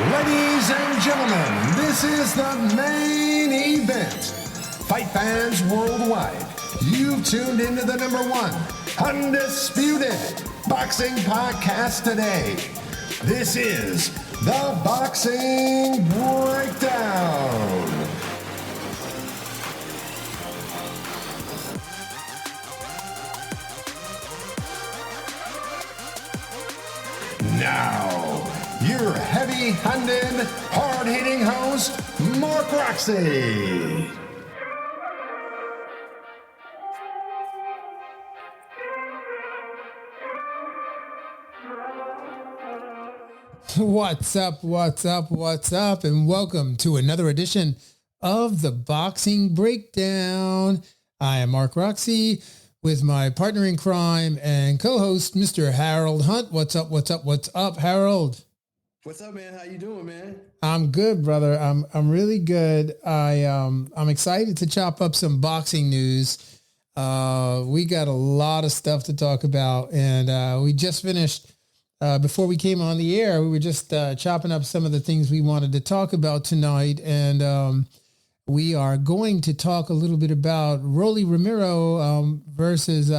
Ladies and gentlemen, this is the main event. Fight fans worldwide, you've tuned into the number one undisputed boxing podcast today. This is the Boxing Breakdown. Now, your heavy-handed, hard-hitting host, Mark Roxey. What's up, and welcome to another edition of the Boxing Breakdown. I am Mark Roxey with my partner in crime and co-host, Mr. Harold Hunt. What's up, Harold? What's up, man? How you doing, man? I'm good, brother. I'm really good. I'm excited to chop up some boxing news. We got a lot of stuff to talk about, and we just finished. Before we came on the air, we were just chopping up some of the things we wanted to talk about tonight, and we are going to talk a little bit about Rolly Romero versus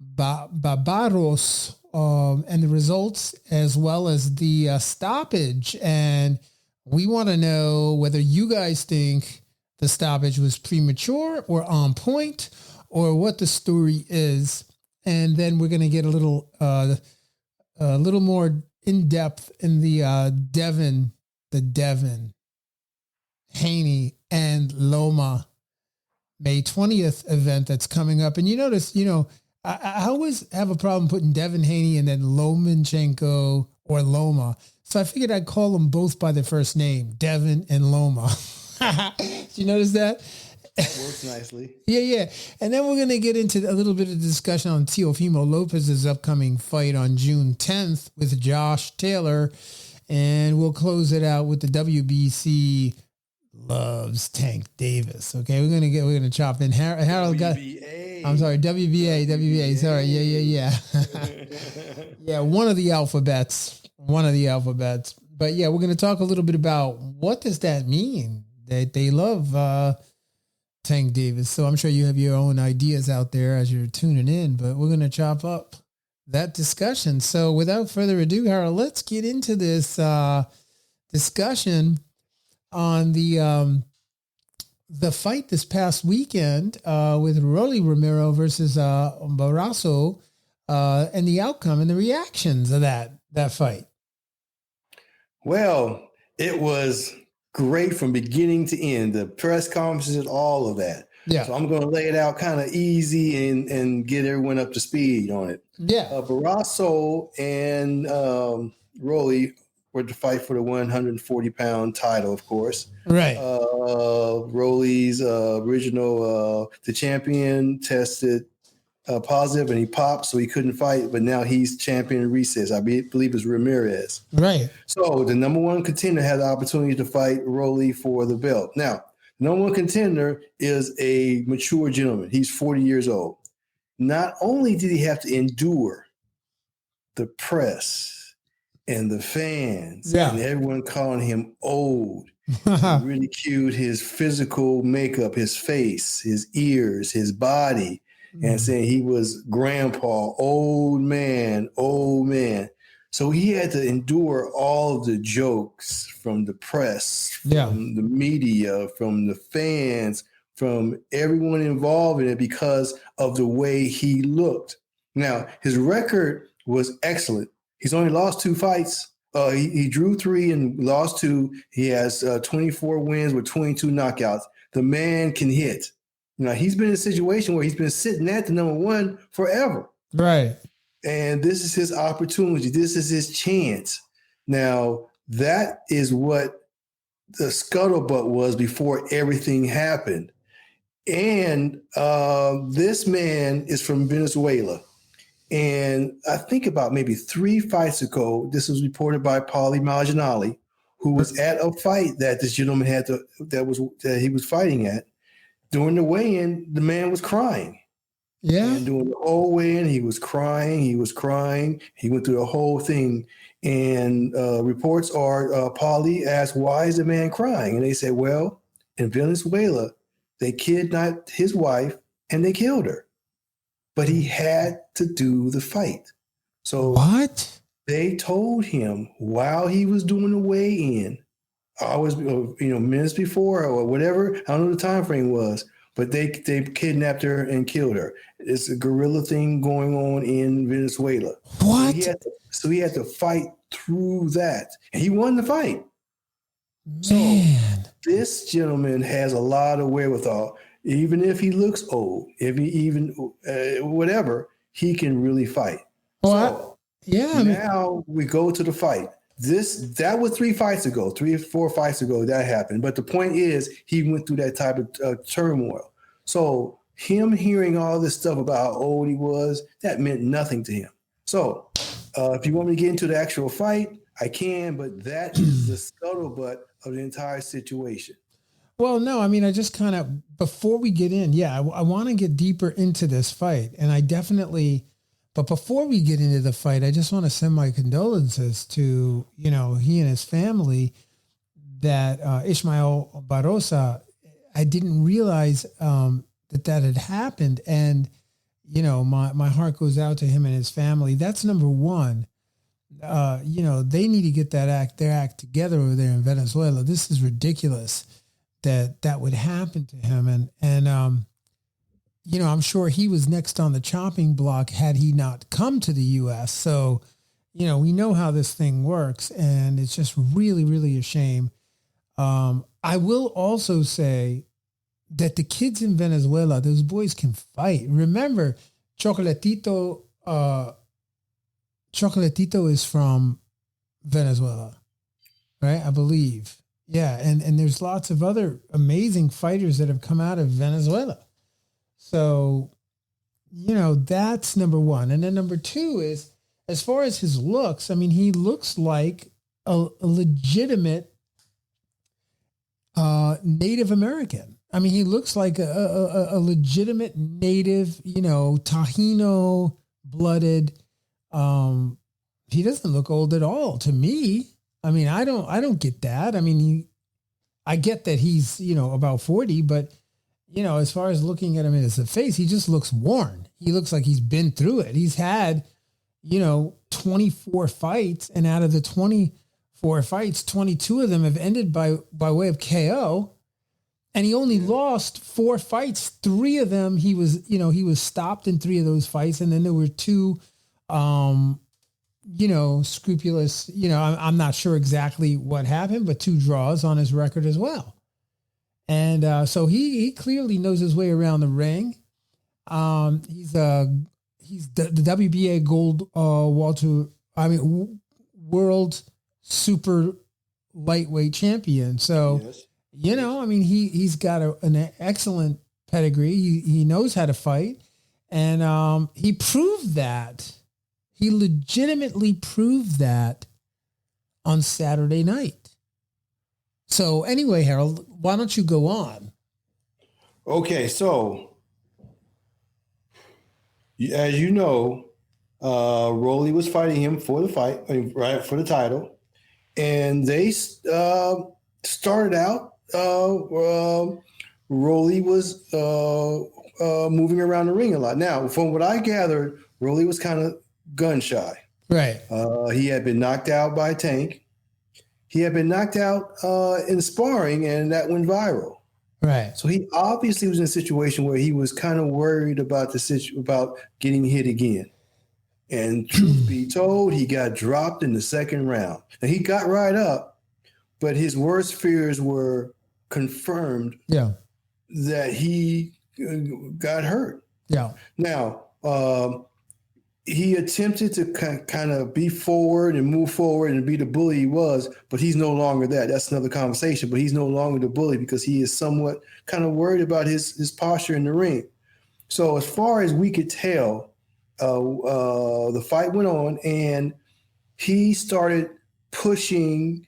Barbaros and the results, as well as the stoppage. And we want to know whether you guys think the stoppage was premature or on point, or what the story is. And then we're going to get a little more in depth in the Devin Haney and Loma May 20th event that's coming up. And you notice, I always have a problem putting Devin Haney and then Lomachenko or Loma. So I figured I'd call them both by their first name, Devin and Loma. Did you notice that? That works nicely. Yeah. And then we're going to get into a little bit of discussion on Teofimo Lopez's upcoming fight on June 10th with Josh Taylor. And we'll close it out with the WBC loves Tank Davis. Okay, we're gonna chop in. Harold got. I'm sorry, WBA. Sorry, yeah. Yeah, one of the alphabets. But yeah, we're gonna talk a little bit about what does that mean that they love Tank Davis. So I'm sure you have your own ideas out there as you're tuning in. But we're gonna chop up that discussion. So without further ado, Harold, let's get into this discussion on the fight this past weekend with Rolly Romero versus Barroso, and the outcome and the reactions of that fight. Well, it was great from beginning to end. The press conferences, all of that. Yeah. So I'm going to lay it out kind of easy and get everyone up to speed on it. Yeah. Barroso and Rolly were to fight for the 140-pound title, of course. Right. Rolly's original, the champion, tested positive and he popped, so he couldn't fight. But now he's champion in recess. I believe it's Ramirez. Right. So the number one contender had the opportunity to fight Rolly for the belt. Now, the number one contender is a mature gentleman. He's 40 years old. Not only did he have to endure the press and the fans and everyone calling him old, ridiculed his physical makeup, his face, his ears, his body, and saying he was grandpa, old man. So he had to endure all of the jokes from the press, from the media, from the fans, from everyone involved in it because of the way he looked. Now, his record was excellent. He's only lost 2 fights. He drew 3 and lost 2. He has 24 wins with 22 knockouts. The man can hit. Now, he's been in a situation where he's been sitting at the number one forever. Right. And this is his opportunity. This is his chance. Now, that is what the scuttlebutt was before everything happened. And this man is from Venezuela. And I think about maybe 3 fights ago, this was reported by Paulie Malignaggi, who was at a fight that this gentleman had that he was fighting at. During the weigh-in, the man was crying. Yeah. And during the whole weigh-in, he was crying. He went through the whole thing. And reports are, Paulie asked, why is the man crying? And they said, well, in Venezuela, they kidnapped his wife and they killed her. But he had to do the fight. So What? they told him while he was doing the weigh-in, hours, minutes before or whatever, I don't know what the time frame was, but they kidnapped her and killed her. It's a guerrilla thing going on in Venezuela. What? So he had to fight through that. And he won the fight. Man. So this gentleman has a lot of wherewithal. Even if he looks old, if he even whatever, he can really fight. Well, now we go to the fight. That was 3 fights ago, 3 or 4 fights ago that happened. But the point is, he went through that type of turmoil. So him hearing all this stuff about how old he was, that meant nothing to him. So if you want me to get into the actual fight, I can, but that is the scuttlebutt of the entire situation. Well, no, I mean, I just kind of, before we get in, I want to get deeper into this fight. And but before we get into the fight, I just want to send my condolences to, he and his family that Ismael Barroso, I didn't realize that had happened. And, my heart goes out to him and his family. That's number one. They need to get their act together over there in Venezuela. This is ridiculous that would happen to him. And I'm sure he was next on the chopping block had he not come to the U.S. So, we know how this thing works, and it's just really, really a shame. I will also say that the kids in Venezuela, those boys can fight. Remember, Chocolatito is from Venezuela, right? I believe. Yeah, and there's lots of other amazing fighters that have come out of Venezuela. So, that's number one. And then number two is, as far as his looks, I mean, he looks like a legitimate Native American. I mean, he looks like a legitimate native, Taino blooded. He doesn't look old at all to me. I mean, I don't get that. I mean, I get that he's, about 40, but as far as looking at him in his face, he just looks worn. He looks like he's been through it. He's had, 24 fights, and out of the 24 fights, 22 of them have ended by way of KO. And he only lost 4 fights. 3 of them, he was stopped in 3 of those fights. And then there were 2, scrupulous, I'm not sure exactly what happened, but 2 draws on his record as well. And so he clearly knows his way around the ring. He's the WBA gold world super lightweight champion. So, yes. He's got an excellent pedigree. He knows how to fight. And he proved that. He legitimately proved that on Saturday night. So anyway, Harold, why don't you go on? Okay, so as you know, Rolly was fighting him for the fight, right, for the title. And they started out, Rolly was moving around the ring a lot. Now, from what I gathered, Rolly was kind of gun shy. Right. He had been knocked out by Tank. He had been knocked out in sparring, and that went viral. Right. So he obviously was in a situation where he was kind of worried about about getting hit again. And truth be told, he got dropped in the second round. And he got right up, but his worst fears were confirmed. Yeah. That he got hurt. Yeah. Now, he attempted to kind of be forward and move forward and be the bully he was, but he's no longer that. That's another conversation, but he's no longer the bully because he is somewhat kind of worried about his posture in the ring. So as far as we could tell, the fight went on and he started pushing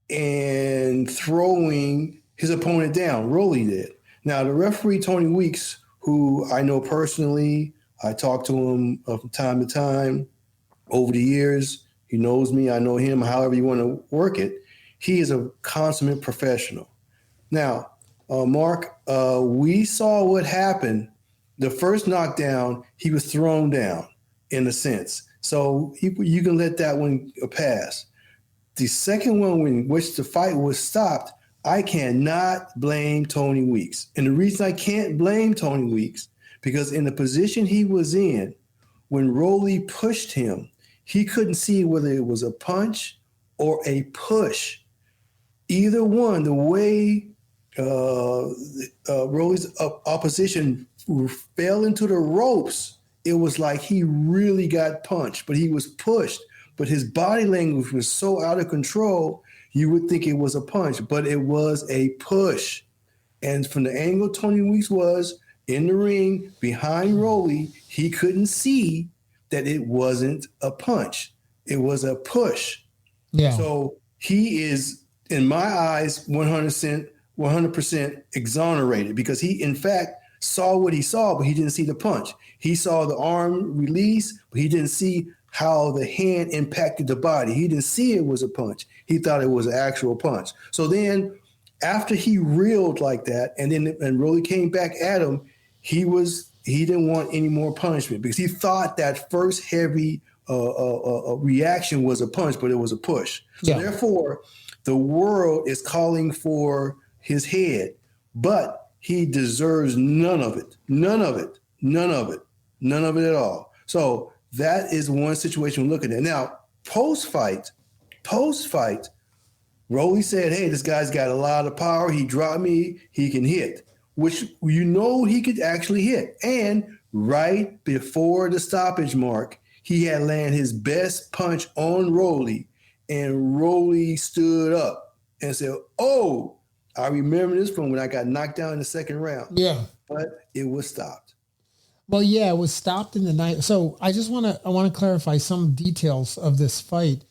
and throwing his opponent down. Rolly did. Now, the referee, Tony Weeks, who I know personally, I talk to him from time to time over the years, He knows me. I know him. However you want to work it. He is a consummate professional. Now, Mark, we saw what happened. The first knockdown, he was thrown down in a sense. So you can let that one pass. The second one, in which the fight was stopped, I cannot blame Tony Weeks. And the reason I can't blame Tony Weeks, because in the position he was in, when Rolly pushed him, he couldn't see whether it was a punch or a push. Either one, the way Rolly's opposition fell into the ropes, it was like he really got punched, but he was pushed. But his body language was so out of control, you would think it was a punch, but it was a push. And from the angle Tony Weeks was in the ring behind Rolly, he couldn't see that it wasn't a punch. It was a push. Yeah. So he is, in my eyes, 100% exonerated, because he, in fact, saw what he saw, but he didn't see the punch. He saw the arm release, but he didn't see how the hand impacted the body. He didn't see it was a punch. He thought it was an actual punch. So then after he reeled like that, and Rolly came back at him, he didn't want any more punishment, because he thought that first heavy reaction was a punch, but it was a push. So therefore, the world is calling for his head, but he deserves none of it. None of it. None of it. None of it at all. So that is one situation we're looking at. Now, post-fight, Rolly said, hey, this guy's got a lot of power. He dropped me. He can hit, which he could actually hit. And right before the stoppage mark, he had landed his best punch on Rolly, and Rolly stood up and said, oh, I remember this from when I got knocked down in the second round. Yeah. But it was stopped. Well, yeah, it was stopped in the night. So I want to clarify some details of this fight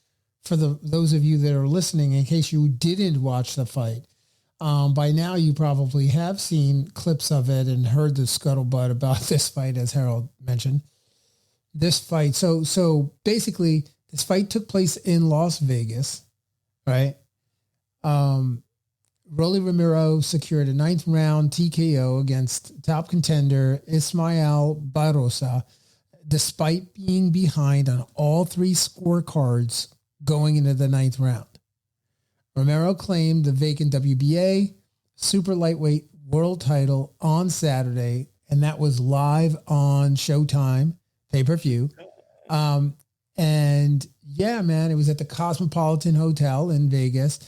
for those of you that are listening, in case you didn't watch the fight. By now, you probably have seen clips of it and heard the scuttlebutt about this fight, as Harold mentioned. This fight. So basically, this fight took place in Las Vegas, right? Rolly Romero secured a 9th round TKO against top contender Ismael Barroso, despite being behind on all 3 scorecards going into the 9th round. Romero claimed the vacant WBA super lightweight world title on Saturday, and that was live on Showtime pay-per-view. And yeah, man, it was at the Cosmopolitan Hotel in Vegas.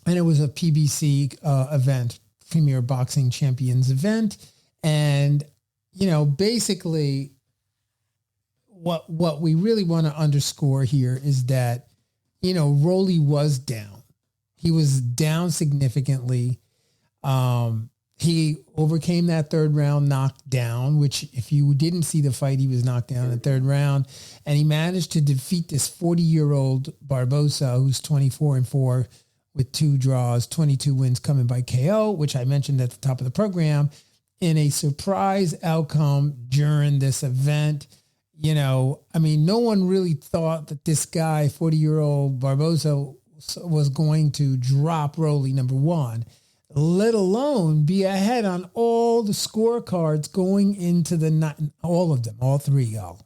And it was a PBC event, Premier Boxing Champions event. And, basically what we really want to underscore here is that, Rolly was down. He was down significantly. He overcame that 3rd round knockdown, which if you didn't see the fight, he was knocked down in the 3rd round. And he managed to defeat this 40-year-old Barbosa, who's 24-4, with 2 draws, 22 wins coming by KO, which I mentioned at the top of the program, in a surprise outcome during this event. No one really thought that this guy, 40-year-old Barbosa, was going to drop Rolly, number one, let alone be ahead on all the scorecards going into the night, all of them, all 3, y'all,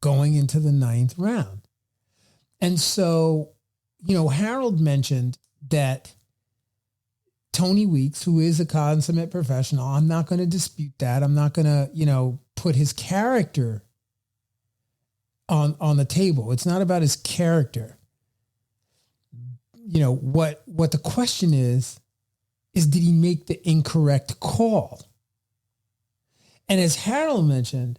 going into the 9th round. And so, Harold mentioned that Tony Weeks, who is a consummate professional, I'm not going to dispute that. I'm not going to, put his character on the table. It's not about his character. What the question is did he make the incorrect call? And as Harold mentioned,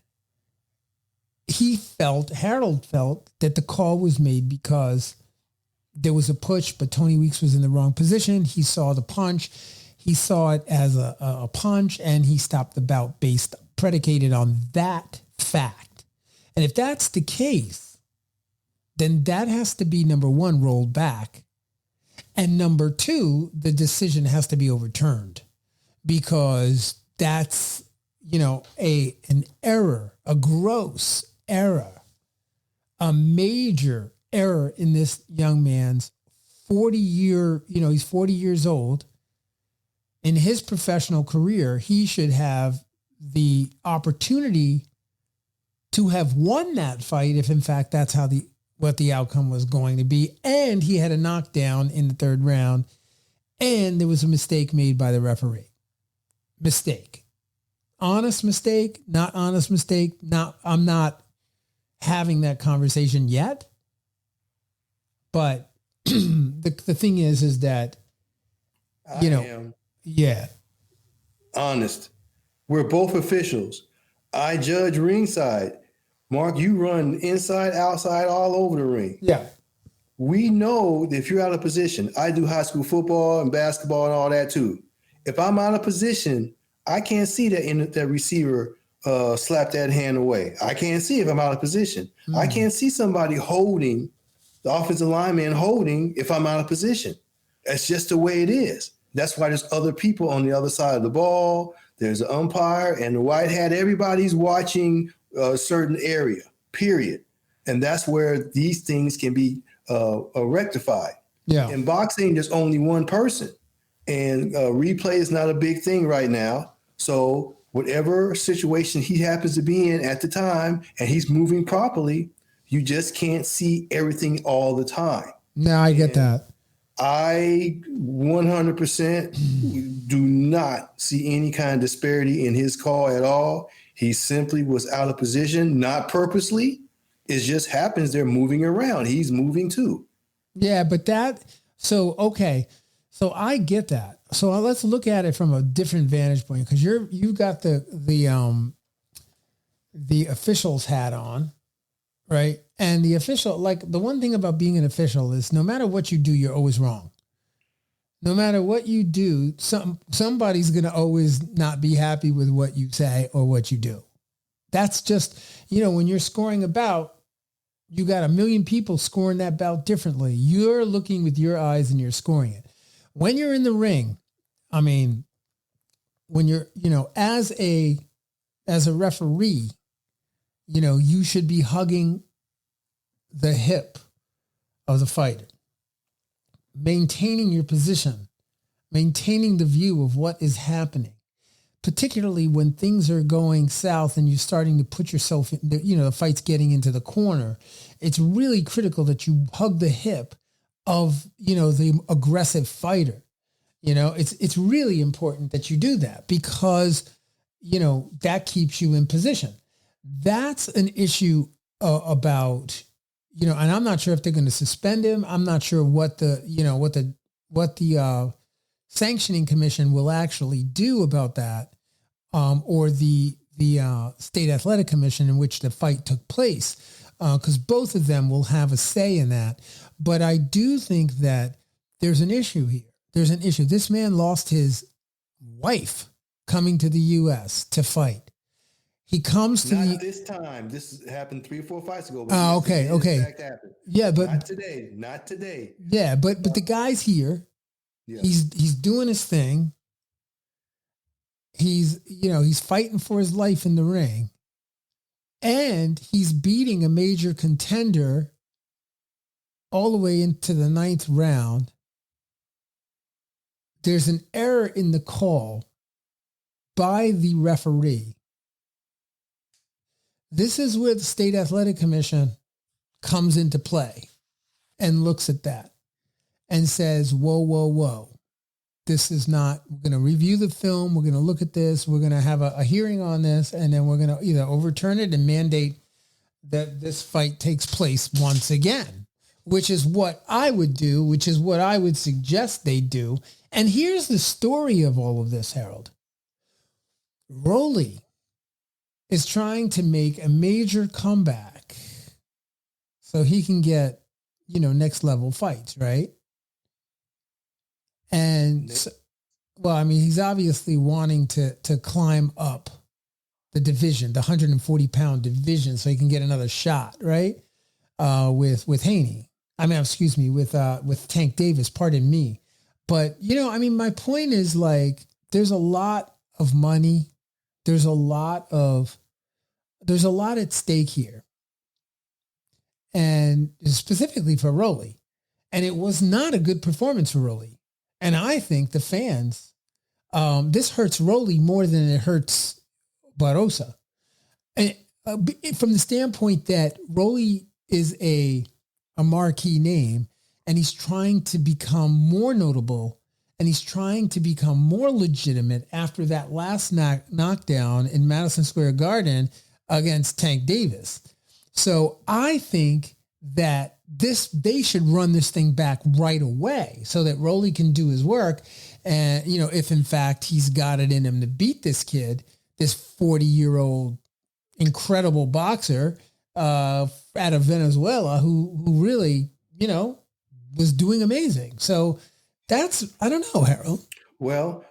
Harold felt that the call was made because there was a push, but Tony Weeks was in the wrong position. He saw the punch. He saw it as a punch, and he stopped the bout predicated on that fact. And if that's the case, then that has to be, number one, rolled back. And number two, the decision has to be overturned, because that's, an error, a gross error a major error in this young man's 40-year, he's 40 years old. In his professional career, he should have the opportunity to have won that fight if, in fact, that's what the outcome was going to be. And he had a knockdown in the third round, and there was a mistake made by the referee. Mistake. Honest mistake, not honest mistake. I'm not having that conversation yet. But the thing is that, yeah. Honest. We're both officials. I judge ringside. Mark, you run inside, outside, all over the ring. Yeah. We know that if you're out of position, I do high school football and basketball and all that too. If I'm out of position, I can't see that receiver slap that hand away. I can't see if I'm out of position. I can't see somebody holding, the offensive lineman holding, if I'm out of position. That's just the way it is. That's why there's other people on the other side of the ball. There's an umpire and the white hat. Everybody's watching a certain area, period. And that's where these things can be rectified. Yeah. In boxing, there's only one person. And replay is not a big thing right now. So whatever situation he happens to be in at the time and he's moving properly, you just can't see everything all the time. No, I get that. I 100% do not see any kind of disparity in his call at all. He simply was out of position, not purposely. It just happens they're moving around. He's moving too. Yeah, but okay. So I get that. So let's look at it from a different vantage point, because you've got the official's hat on, right? And the official, like, the one thing about being an official is no matter what you do, you're always wrong. No matter what you do, somebody's going to always not be happy with what you say or what you do. That's just, when you're scoring a bout, you got a million people scoring that bout differently. You're looking with your eyes and you're scoring it. When you're in the ring, when you're, as a referee, you should be hugging the hip of the fighter, maintaining your position, maintaining the view of what is happening, particularly when things are going south and you're starting to put yourself in the fight's getting into the corner. It's really critical that you hug the hip of, the aggressive fighter. It's really important that you do that because, that keeps you in position. That's an issue about, and I'm not sure if they're going to suspend him. I'm not sure what the sanctioning commission will actually do about that, or the state athletic commission in which the fight took place, because both of them will have a say in that. But I do think that there's an issue here. There's an issue. This man lost his wife coming to the U.S. to fight. He comes to Not this time. This happened 3 or 4 fights ago. Oh, okay. Yeah, but not today. Yeah, but the guy's here. Yeah. He's doing his thing. He's fighting for his life in the ring. And he's beating a major contender all the way into the 9th round. There's an error in the call by the referee. This is where the State Athletic Commission comes into play and looks at that and says, whoa. This is not, we're going to review the film. We're going to look at this. We're going to have a hearing on this, and then we're going to either overturn it and mandate that this fight takes place once again, which is what I would do, which is what I would suggest they do. And here's the story of all of this, Harold. Rolly is trying to make a major comeback so he can get, next level fights, right? And he's obviously wanting to climb up the division, the 140-pound division, so he can get another shot, right? With Haney. With Tank Davis, pardon me. But, my point is, like, there's a lot of money. There's a lot at stake here. and specifically for Rolly. And it was not a good performance for Rolly. And I think the fans, this hurts Rolly more than it hurts Barroso. And from the standpoint that Rolly is a marquee name, and he's trying to become more notable, and he's trying to become more legitimate after that last knockdown in Madison Square Garden against Tank Davis. So I think that they should run this thing back right away so that Rolly can do his work. And, if in fact he's got it in him to beat this kid, this 40-year-old incredible boxer out of Venezuela who really, was doing amazing. So I don't know, Harold. Well,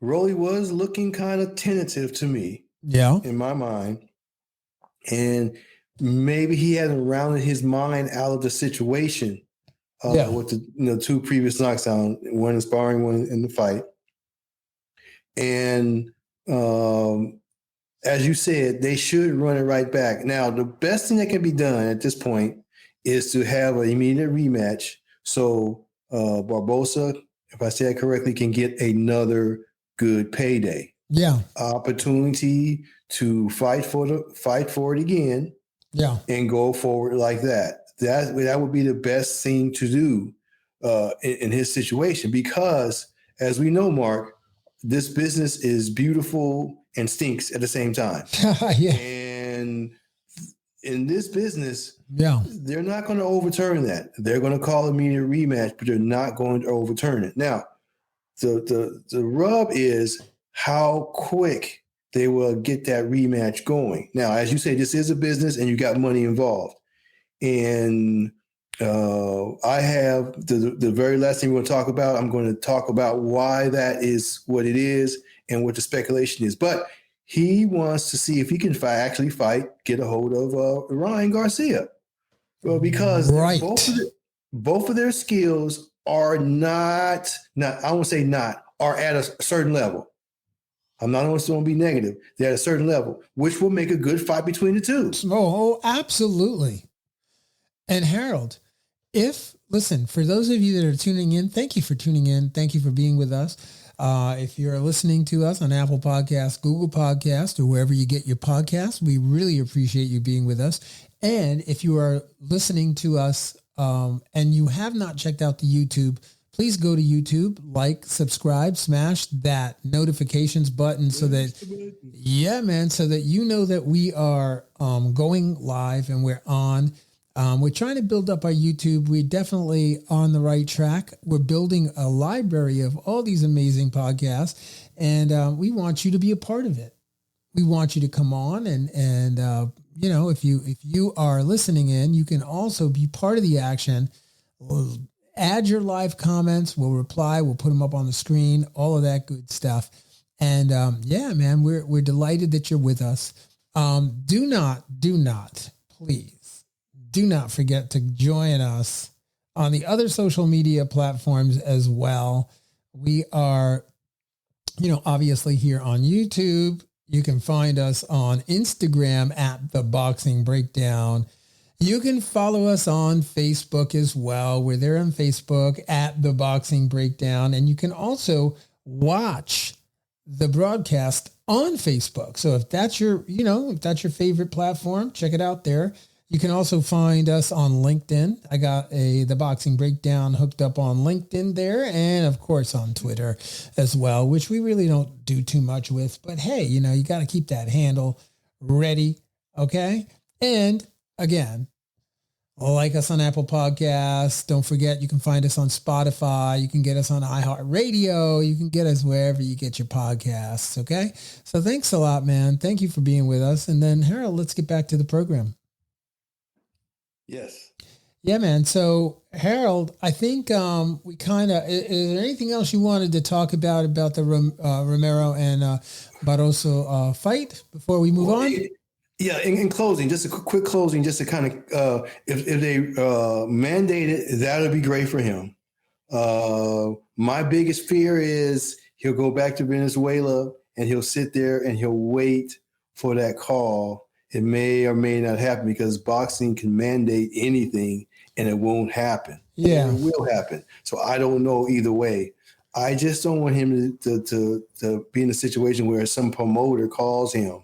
Rolly was looking kind of tentative to me. Yeah. In my mind. And maybe he hadn't rounded his mind out of the situation with the two previous knockdowns, one in sparring, one in the fight. And as you said, they should run it right back. Now, the best thing that can be done at this point is to have an immediate rematch. So Barbosa, if I say that correctly, can get another good payday. Yeah. Opportunity to fight for it again. Yeah. And go forward like that. That would be the best thing to do in his situation, because as we know, Mark, this business is beautiful and stinks at the same time. Yeah. And in this business, they're not going to overturn that. They're going to call immediate rematch, but they're not going to overturn it. Now, the rub is how quick they will get that rematch going. Now, as you say, this is a business and you got money involved. And I have the very last thing we're going to talk about. I'm going to talk about why that is what it is and what the speculation is. But he wants to see if he can actually get a hold of Ryan Garcia. Well, because both of their skills are not, I won't say not, are at a certain level. I'm not going to be negative. They're at a certain level, which will make a good fight between the two. Oh, absolutely. And Harold, for those of you that are tuning in, thank you for tuning in. Thank you for being with us. If you're listening to us on Apple Podcasts, Google Podcasts, or wherever you get your podcasts, we really appreciate you being with us. And if you are listening to us and you have not checked out the YouTube, please go to YouTube, subscribe, smash that notifications button so that you know that we are going live and we're on. We're trying to build up our YouTube. We're definitely on the right track. We're building a library of all these amazing podcasts, and we want you to be a part of it. We want you to come on and if you are listening in, you can also be part of the action. We'll add your live comments. We'll reply. We'll put them up on the screen. All of that good stuff. And man, we're delighted that you're with us. Do not, please. Do not forget to join us on the other social media platforms as well. We are, obviously here on YouTube. You can find us on Instagram at The Boxing Breakdown. You can follow us on Facebook as well. We're there on Facebook at The Boxing Breakdown. And you can also watch the broadcast on Facebook. So if that's your favorite platform, check it out there. You can also find us on LinkedIn. I got The Boxing Breakdown hooked up on LinkedIn there, and of course on Twitter as well, which we really don't do too much with. But hey, you got to keep that handle ready, okay? And again, like us on Apple Podcasts. Don't forget, you can find us on Spotify. You can get us on iHeartRadio. You can get us wherever you get your podcasts, okay? So thanks a lot, man. Thank you for being with us. And then, Harold, let's get back to the program. Yes. Yeah, man. So, Harold, I think we kind of, is there anything else you wanted to talk about the Romero and Barroso fight before we move on? Yeah, in closing, just a quick closing, just to kind of, if they mandate it, that would be great for him. My biggest fear is he'll go back to Venezuela and he'll sit there and he'll wait for that call. it may or may not happen because boxing can mandate anything and it won't happen. Yeah. Or it will happen. So I don't know either way. I just don't want him to be in a situation where some promoter calls him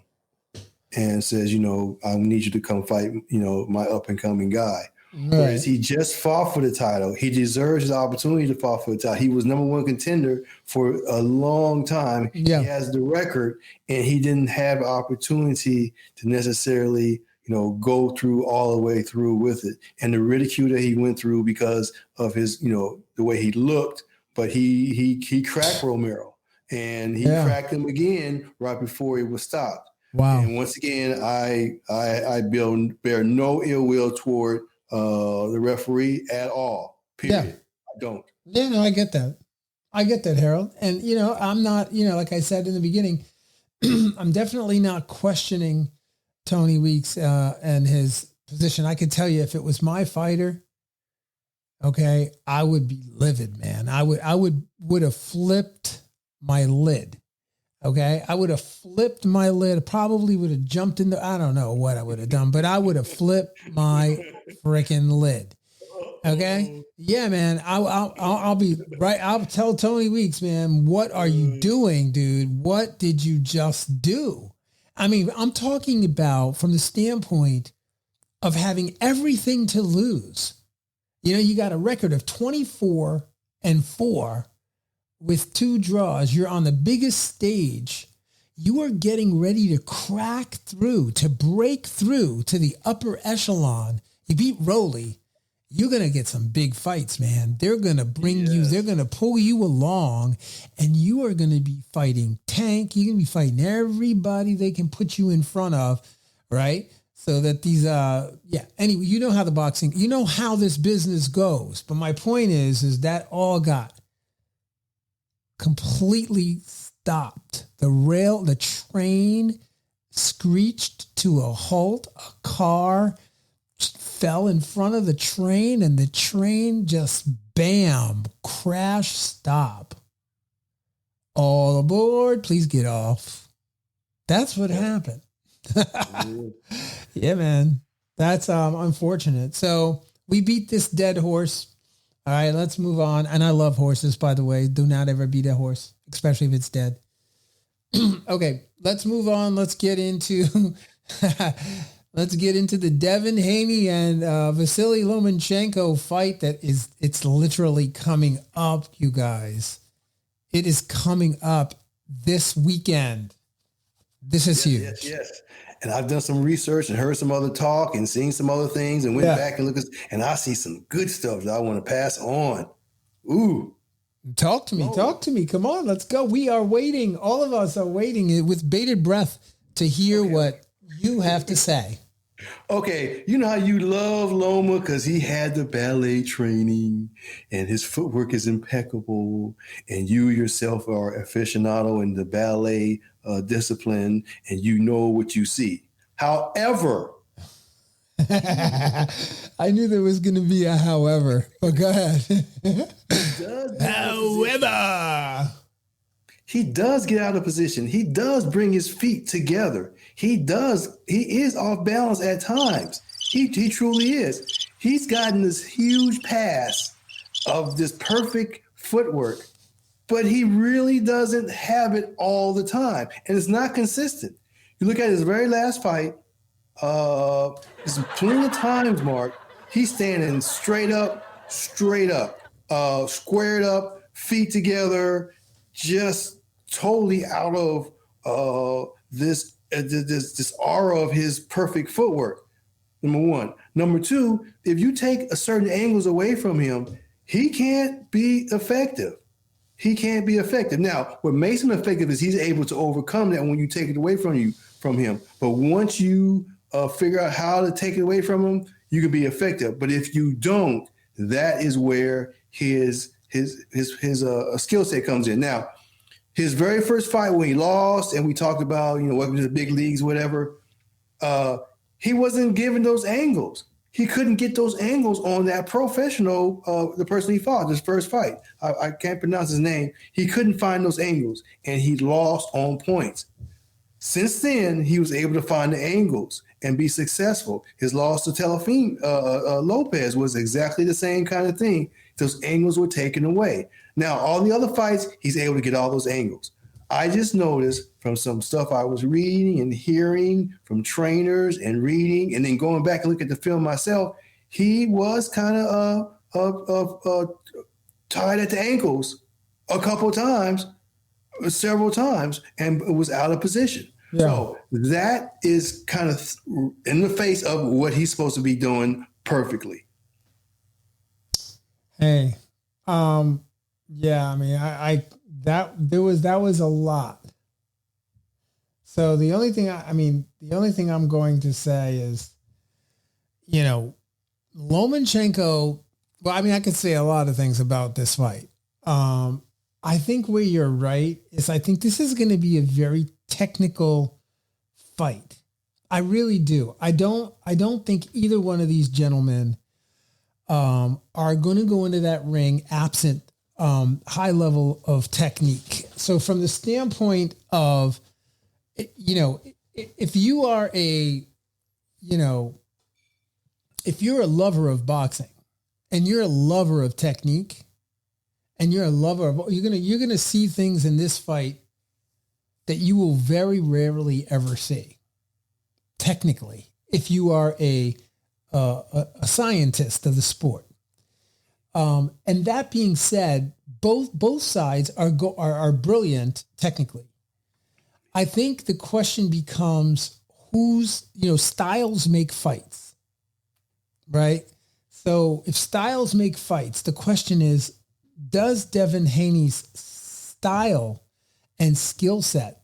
and says, I need you to come fight, my up and coming guy. Right. Whereas he just fought for the title. He deserves his opportunity to fight for the title. He was number one contender for a long time. Yeah. He has the record, and he didn't have an opportunity to necessarily, go through all the way through with it. And the ridicule that he went through because of his, the way he looked, but he cracked Romero, and he cracked him again right before he was stopped. Wow. And once again, I bear no ill will toward the referee at all. Period. Yeah. I don't. Yeah, no, I get that. Harold. And, I'm not, like I said in the beginning, I'm definitely not questioning Tony Weeks and his position. I could tell you if it was my fighter, okay, I would be livid, man. I would have flipped my lid. Okay, I would have flipped my lid. Probably would have jumped in I don't know what I would have done, but I would have flipped my freaking lid. Okay, yeah, man. I'll be right. I'll tell Tony Weeks, man. What are you doing, dude? What did you just do? I mean, I'm talking about from the standpoint of having everything to lose. You got a record of 24-4. With 2 draws, you're on the biggest stage. You are getting ready to crack through, to break through to the upper echelon. You beat Rolly. You're going to get some big fights, man. They're going to bring you, they're going to pull you along, and you are going to be fighting Tank. You're going to be fighting everybody they can put you in front of, right? So that these, anyway, you know how the boxing, how this business goes. But my point is that all got completely stopped. The train screeched to a halt. A car fell in front of the train, and the train just bam, crash, stop. All aboard, please get off. That's what happened. Yeah, man. That's unfortunate. So we beat this dead horse. All right, let's move on. And I love horses, by the way. Do not ever beat a horse, especially if it's dead. Okay, let's move on. Let's get into the Devin Haney and Vasily Lomachenko fight it's literally coming up, you guys. It is coming up this weekend. This is huge. Yes. And I've done some research and heard some other talk and seen some other things and went back and looked, and I see some good stuff that I want to pass on. Ooh. Talk to me. Come on, let's go. We are waiting. All of us are waiting with bated breath to hear what you have to say. Okay, you know how you love Loma because he had the ballet training and his footwork is impeccable, and you yourself are aficionado in the ballet discipline, and you know what you see. However, I knew there was going to be a however, but go ahead. However, he does get out of position. He does bring his feet together. He is off balance at times. He truly is. He's gotten this huge pass of this perfect footwork, but he really doesn't have it all the time. And it's not consistent. You look at his very last fight, there's plenty of times, Mark, he's standing straight up, squared up, feet together, just totally out of this aura of his perfect footwork. Number one. Number two, if you take a certain angles away from him, he can't be effective. Now, what makes him effective is he's able to overcome that when you take it away from him. But once you figure out how to take it away from him, you can be effective. But if you don't, that is where his skill set comes in. Now, his very first fight when he lost, and we talked about, welcome to the big leagues, whatever, he wasn't given those angles. He couldn't get those angles on that professional, the person he fought, his first fight. I can't pronounce his name. He couldn't find those angles, and he lost on points. Since then, he was able to find the angles, and be successful. His loss to Teofimo Lopez was exactly the same kind of thing. Those angles were taken away. Now, all the other fights, he's able to get all those angles. I just noticed from some stuff I was reading and hearing from trainers and reading, and then going back and look at the film myself, he was kind of tied at the ankles a couple of times, several times, and was out of position. Yeah. So that is kind of in the face of what he's supposed to be doing perfectly. Hey, yeah, I mean, that was a lot. So the only thing I'm going to say is, Lomachenko, well, I mean, I could say a lot of things about this fight. I think where you're right is I think this is going to be a very technical fight. I really do. I don't think either one of these gentlemen are going to go into that ring absent high level of technique. So from the standpoint of, if you are if you're a lover of boxing and you're a lover of technique and you're a lover of, you're going to see things in this fight that you will very rarely ever see technically, if you are a scientist of the sport. And that being said, both sides are brilliant technically. I think the question becomes styles make fights, right? So if styles make fights, the question is, does Devin Haney's style and skill set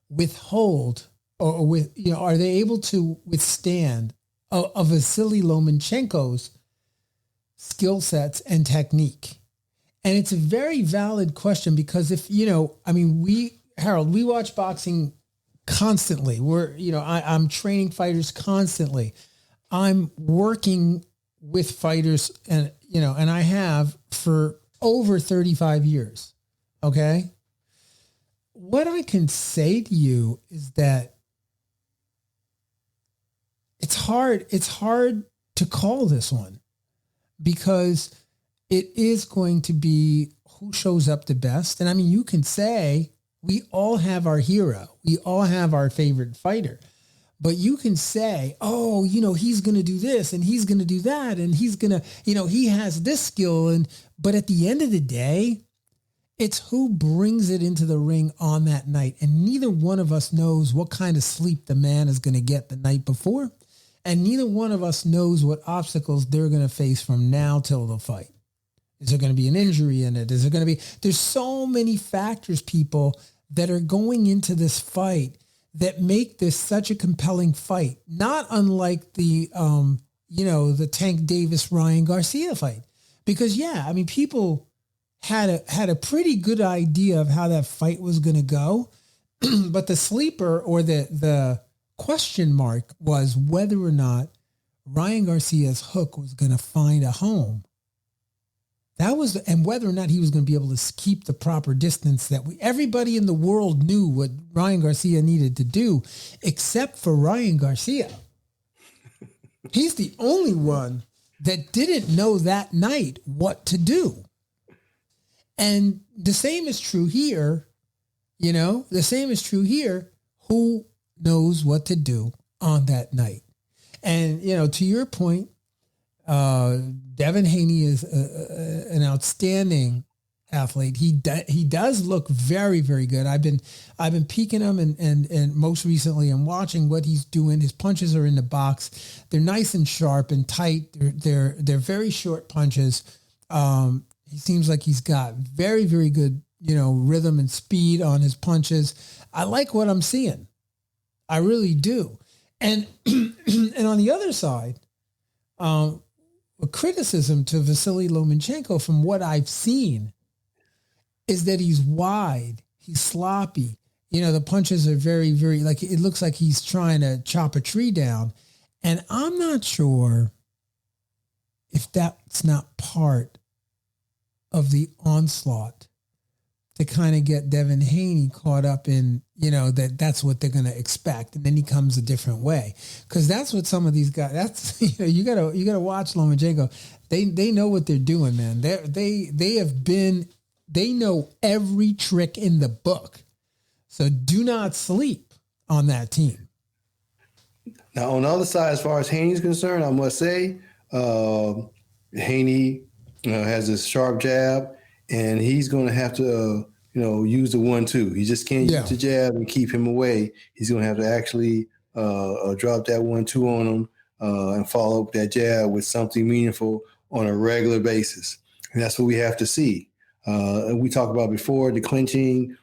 withhold, or are they able to withstand a Vasily Lomachenko's skill sets and technique? And it's a very valid question because Harold, we watch boxing constantly. I'm training fighters constantly. I'm working with fighters and I have for over 35 years. Okay. What I can say to you is that it's hard to call this one because it is going to be who shows up the best. And I mean, you can say we all have our hero. We all have our favorite fighter. But you can say, oh, he's going to do this and he's going to do that. And he's going to, he has this skill. But at the end of the day, it's who brings it into the ring on that night. And neither one of us knows what kind of sleep the man is going to get the night before. And neither one of us knows what obstacles they're going to face from now till the fight. Is there going to be an injury in it? There's so many factors, people, that are going into this fight that make this such a compelling fight. Not unlike the Tank Davis Ryan Garcia fight, because people had a pretty good idea of how that fight was going to go, but the sleeper or the question mark was whether or not Ryan Garcia's hook was going to find a home. And whether or not he was going to be able to keep the proper distance that everybody in the world knew what Ryan Garcia needed to do, except for Ryan Garcia. He's the only one that didn't know that night what to do. And the same is true here. The same is true here. Who knows what to do on that night? And, to your point, Devin Haney is an outstanding athlete. He does look very, very good. I've been peeking him and most recently I'm watching what he's doing. His punches are in the box. They're nice and sharp and tight. They're very short punches. He seems like he's got very, very good, rhythm and speed on his punches. I like what I'm seeing. I really do. And and on the other side, a criticism to Vasily Lomachenko from what I've seen is that he's wide, he's sloppy. The punches are very, very, it looks like he's trying to chop a tree down. And I'm not sure if that's not part of the onslaught to kind of get Devin Haney caught up in, that's what they're going to expect. And then he comes a different way. Cause that's what some of these guys, that's, you gotta watch Lomachenko. They know what they're doing, man. They know every trick in the book. So do not sleep on that team. Now, on the other side, as far as Haney's concerned, I must say, Haney has a sharp jab, and he's going to have to, use the 1-2. He just can't use the jab and keep him away. He's going to have to actually drop that 1-2 on him and follow up that jab with something meaningful on a regular basis. And that's what we have to see. And we talked about before the clinching,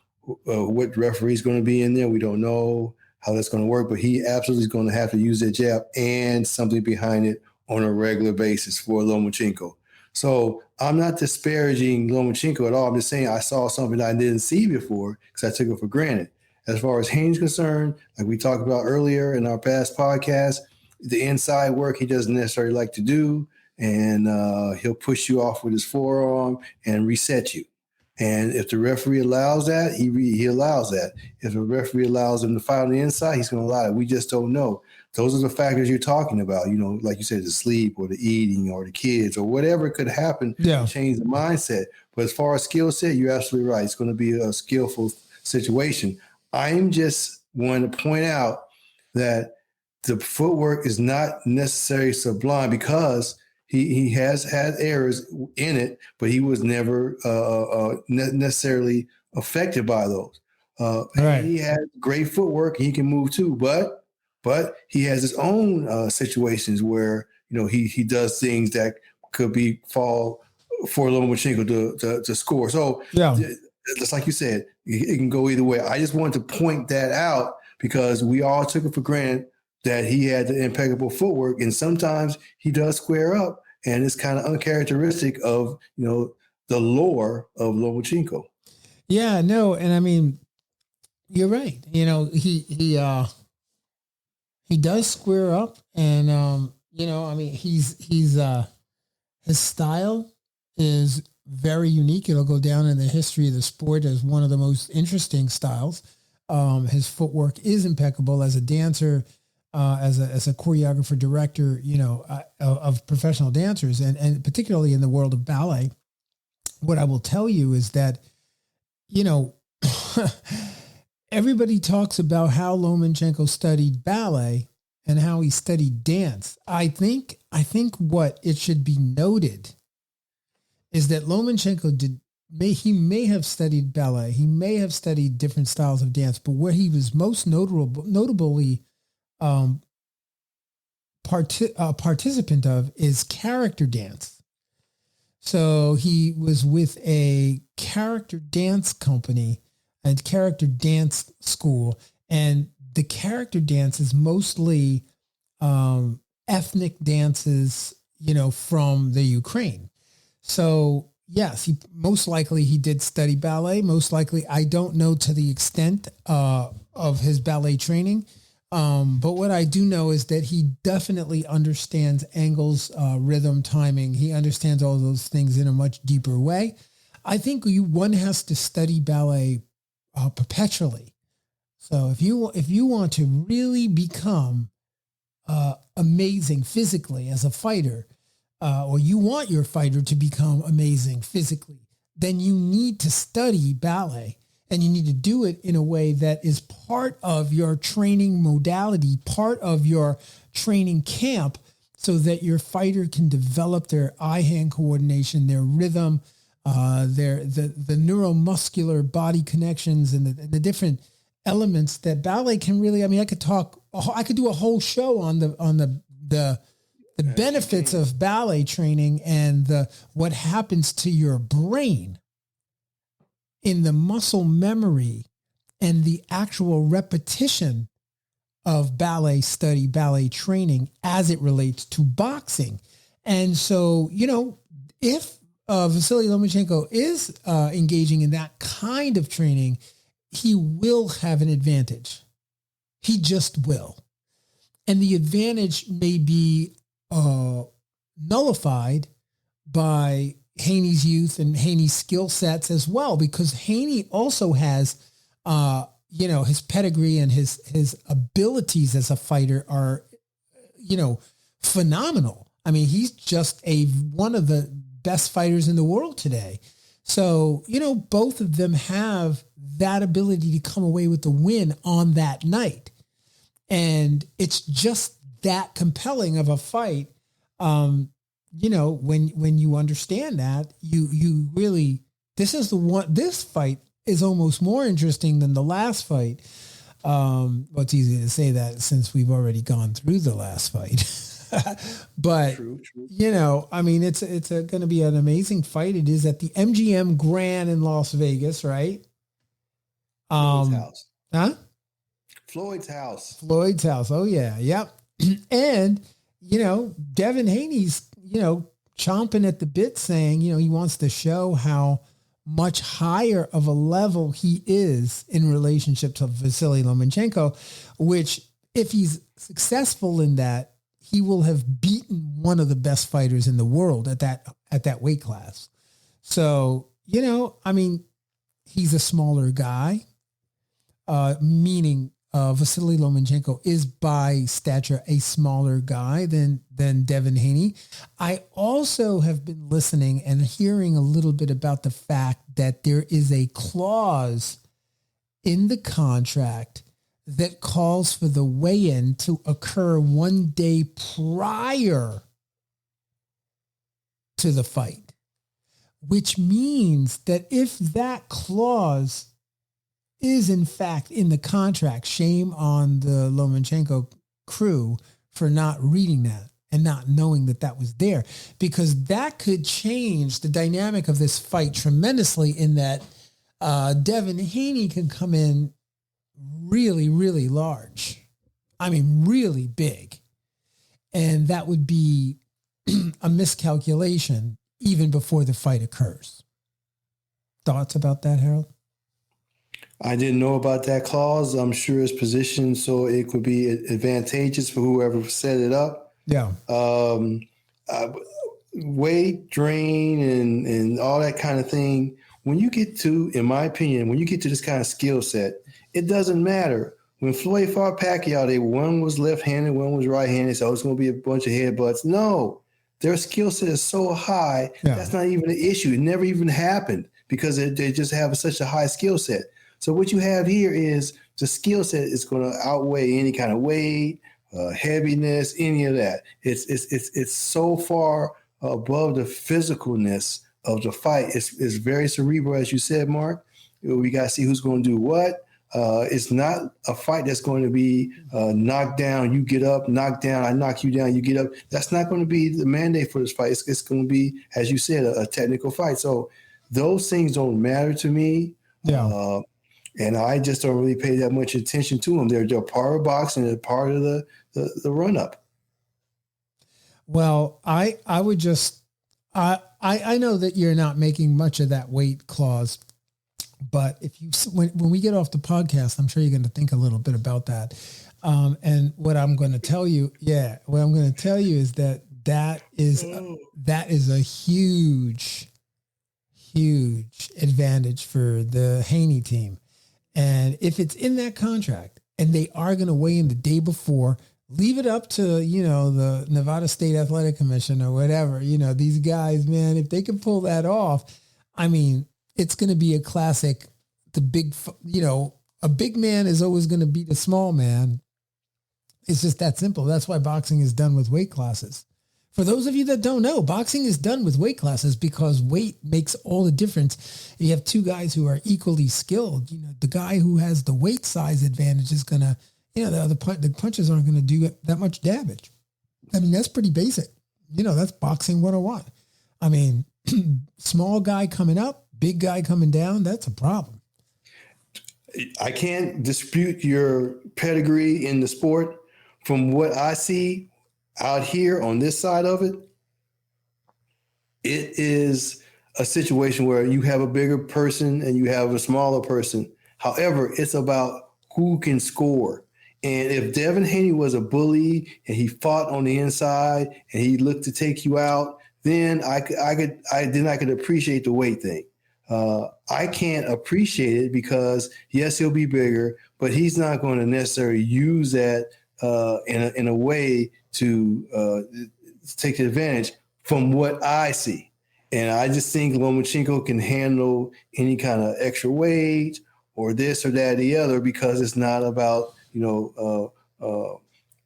what referee's going to be in there. We don't know how that's going to work, but he absolutely is going to have to use that jab and something behind it on a regular basis for Lomachenko. So I'm not disparaging Lomachenko at all. I'm just saying I saw something that I didn't see before because I took it for granted. As far as Haney's concerned, like we talked about earlier in our past podcast, the inside work he doesn't necessarily like to do, and he'll push you off with his forearm and reset you. And if the referee allows that, he allows that. If the referee allows him to fight on the inside, he's going to allow it. We just don't know. Those are the factors you're talking about, like you said, the sleep or the eating or the kids or whatever could happen to change the mindset. But as far as skill set, you're absolutely right. It's going to be a skillful situation. I'm just wanting to point out that the footwork is not necessarily sublime because he has had errors in it, but he was never necessarily affected by those. Right. He has great footwork. He can move too, but he has his own situations where he does things that could fall for Lomachenko to score. So just like you said, it can go either way. I just wanted to point that out because we all took it for granted that he had the impeccable footwork, and sometimes he does square up, and it's kind of uncharacteristic of the lore of Lomachenko. Yeah, no, and I mean, you're right. He does square up, and I mean, he's his style is very unique. It'll go down in the history of the sport as one of the most interesting styles. His footwork is impeccable as a dancer, as a choreographer, director, of professional dancers, and particularly in the world of ballet. What I will tell you is that, everybody talks about how Lomachenko studied ballet and how he studied dance. I think what it should be noted is that Lomachenko he may have studied ballet. He may have studied different styles of dance, but where he was most notably participant of is character dance. So he was with a character dance company and character dance school, and the character dance is mostly ethnic dances, from the Ukraine. So yes, most likely he did study ballet. Most likely, I don't know to the extent of his ballet training, but what I do know is that he definitely understands angles, rhythm, timing. He understands all those things in a much deeper way. I think one has to study ballet perpetually. So if you want to really become amazing physically as a fighter, or you want your fighter to become amazing physically, then you need to study ballet, and you need to do it in a way that is part of your training modality, part of your training camp, so that your fighter can develop their eye-hand coordination, their rhythm, the neuromuscular body connections, and the different elements that ballet can really. I mean, I could do a whole show on the benefits of ballet training and what happens to your brain in the muscle memory and the actual repetition of ballet study, ballet training as it relates to boxing. And so, if Vasily Lomachenko is engaging in that kind of training, he will have an advantage. He just will. And the advantage may be nullified by Haney's youth and Haney's skill sets as well, because Haney also has, his pedigree and his abilities as a fighter are, phenomenal. I mean, he's just one of the best fighters in the world today. So, both of them have that ability to come away with the win on that night. And it's just that compelling of a fight. When you understand that, you really, this fight is almost more interesting than the last fight. Well, it's easy to say that since we've already gone through the last fight. But, True. it's going to be an amazing fight. It is at the MGM Grand in Las Vegas, right? Floyd's house. Huh? Floyd's house. Floyd's house. Oh, yeah. Yep. And, Devin Haney's, chomping at the bit saying, he wants to show how much higher of a level he is in relationship to Vasily Lomachenko, which if he's successful in that, he will have beaten one of the best fighters in the world at that weight class. So, he's a smaller guy, meaning Vasily Lomachenko is by stature a smaller guy than Devin Haney. I also have been listening and hearing a little bit about the fact that there is a clause in the contract that calls for the weigh-in to occur 1 day prior to the fight, which means that if that clause is in fact in the contract, shame on the Lomachenko crew for not reading that and not knowing that that was there, because that could change the dynamic of this fight tremendously, in that Devin Haney can come in really, really large. I mean, really big. And that would be a miscalculation even before the fight occurs. Thoughts about that, Harold? I didn't know about that clause. I'm sure it's positioned so it could be advantageous for whoever set it up. Yeah. Weight drain and all that kind of thing. When you get to, in my opinion, when you get to this kind of skill set, it doesn't matter. When Floyd fought Pacquiao, one was left-handed, one was right-handed, so it's going to be a bunch of headbutts. No, their skill set is so high, that's not even an issue. It never even happened because they just have such a high skill set. So what you have here is the skill set is going to outweigh any kind of weight, heaviness, any of that. It's so far above the physicalness of the fight. It's very cerebral, as you said, Mark. We got to see who's going to do what. It's not a fight that's going to be knocked down, you get up, knocked down, I knock you down, you get up. That's not going to be the mandate for this fight. It's going to be, as you said, a technical fight. So those things don't matter to me. Yeah. And I just don't really pay that much attention to them. They're part of boxing, they're part of the run-up. Well, I would just I know that you're not making much of that weight clause, but if you when we get off the podcast, I'm sure you're going to think a little bit about that. And what I'm going to tell you, is that is a huge advantage for the Haney team. And if it's in that contract and they are going to weigh in the day before, leave it up to, the Nevada State Athletic Commission or whatever, these guys, man, if they can pull that off, I mean, it's going to be a classic. A big man is always going to beat a small man. It's just that simple. That's why boxing is done with weight classes. For those of you that don't know, boxing is done with weight classes because weight makes all the difference. You have two guys who are equally skilled. The guy who has the weight size advantage is going to, the punches aren't going to do that much damage. I mean, that's pretty basic. That's boxing 101. I mean, small guy coming up, big guy coming down, that's a problem. I can't dispute your pedigree in the sport. From what I see out here on this side of it, it is a situation where you have a bigger person and you have a smaller person. However, it's about who can score. And if Devin Haney was a bully and he fought on the inside and he looked to take you out, then I could appreciate the weight thing. I can't appreciate it because yes, he'll be bigger, but he's not going to necessarily use that in a way to take advantage from what I see. And I just think Lomachenko can handle any kind of extra weight or this or that or the other because it's not about,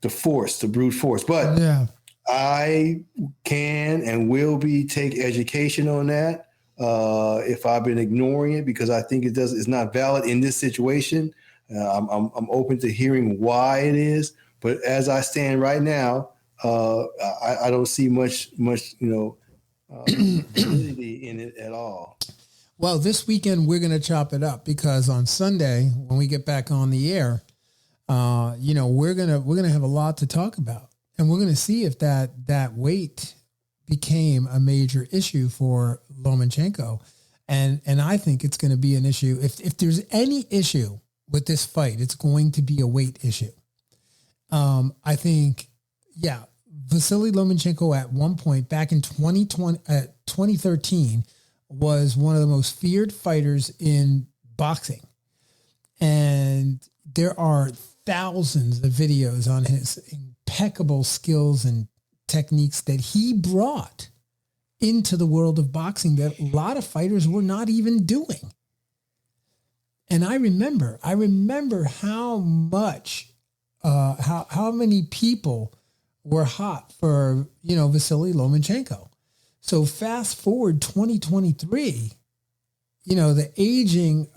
the force, the brute force. But Yeah. I can and will take education on that if I've been ignoring it because I think it's not valid in this situation. I'm open to hearing why it is, but as I stand right now, I don't see much validity in it at all. Well, this weekend we're going to chop it up because on Sunday when we get back on the air, we're gonna have a lot to talk about, and we're gonna see if that weight became a major issue for Lomachenko, and I think it's going to be an issue. If there's any issue with this fight, it's going to be a weight issue. I think, yeah, Vasily Lomachenko at one point back in 2013 was one of the most feared fighters in boxing. And there are thousands of videos on his impeccable skills and techniques that he brought into the world of boxing that a lot of fighters were not even doing. And I remember how much, how many people were hot for, Vasily Lomachenko. So fast forward 2023, the aging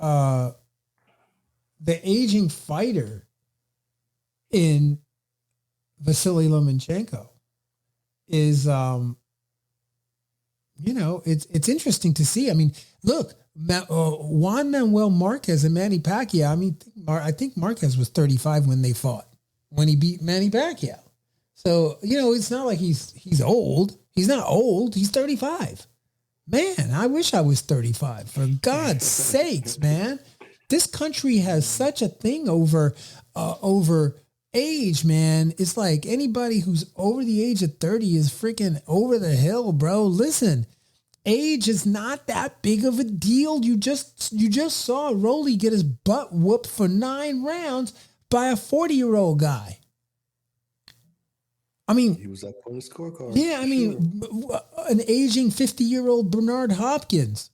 fighter in Vasily Lomachenko is, it's interesting to see. I mean, look, Juan Manuel Marquez and Manny Pacquiao. I mean, I think Marquez was 35 when they fought, when he beat Manny Pacquiao. So, it's not like he's old. He's not old. He's 35. Man, I wish I was 35. For God's sakes, man. This country has such a thing over age, man. It's like anybody who's over the age of 30 is freaking over the hill, bro. Listen, age is not that big of a deal. You just saw Rolly get his butt whooped for 9 rounds by a 40-year-old guy. I mean, he was up on the scorecard. Yeah, I mean, an aging 50-year-old Bernard Hopkins.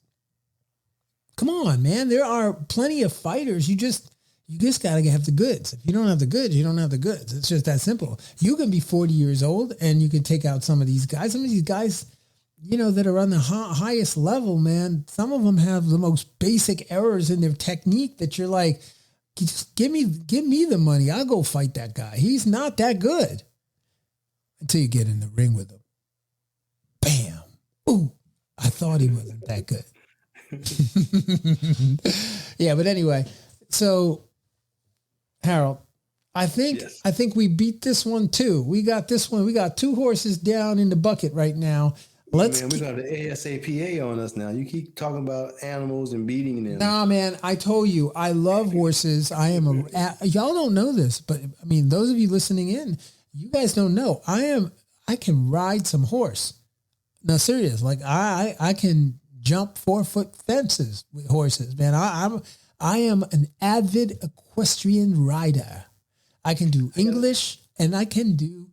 Come on, man. There are plenty of fighters. You just got to have the goods. If you don't have the goods, you don't have the goods. It's just that simple. You can be 40 years old and you can take out some of these guys. Some of these guys, that are on the highest level, man, some of them have the most basic errors in their technique that you're like, just give me the money. I'll go fight that guy. He's not that good. Until you get in the ring with him. Bam. Ooh, I thought he wasn't that good. Yeah, but anyway, so Harold, I think we beat this one too. We got this one. We got 2 horses down in the bucket right now. Man, we got the ASAPA on us now. You keep talking about animals and beating them. Nah, man, I told you, I love horses. Y'all don't know this, but I mean, those of you listening in, you guys don't know. I can ride some horse. No, serious. Like I can jump 4-foot fences with horses, man. I am an avid equestrian rider. I can do English and I can do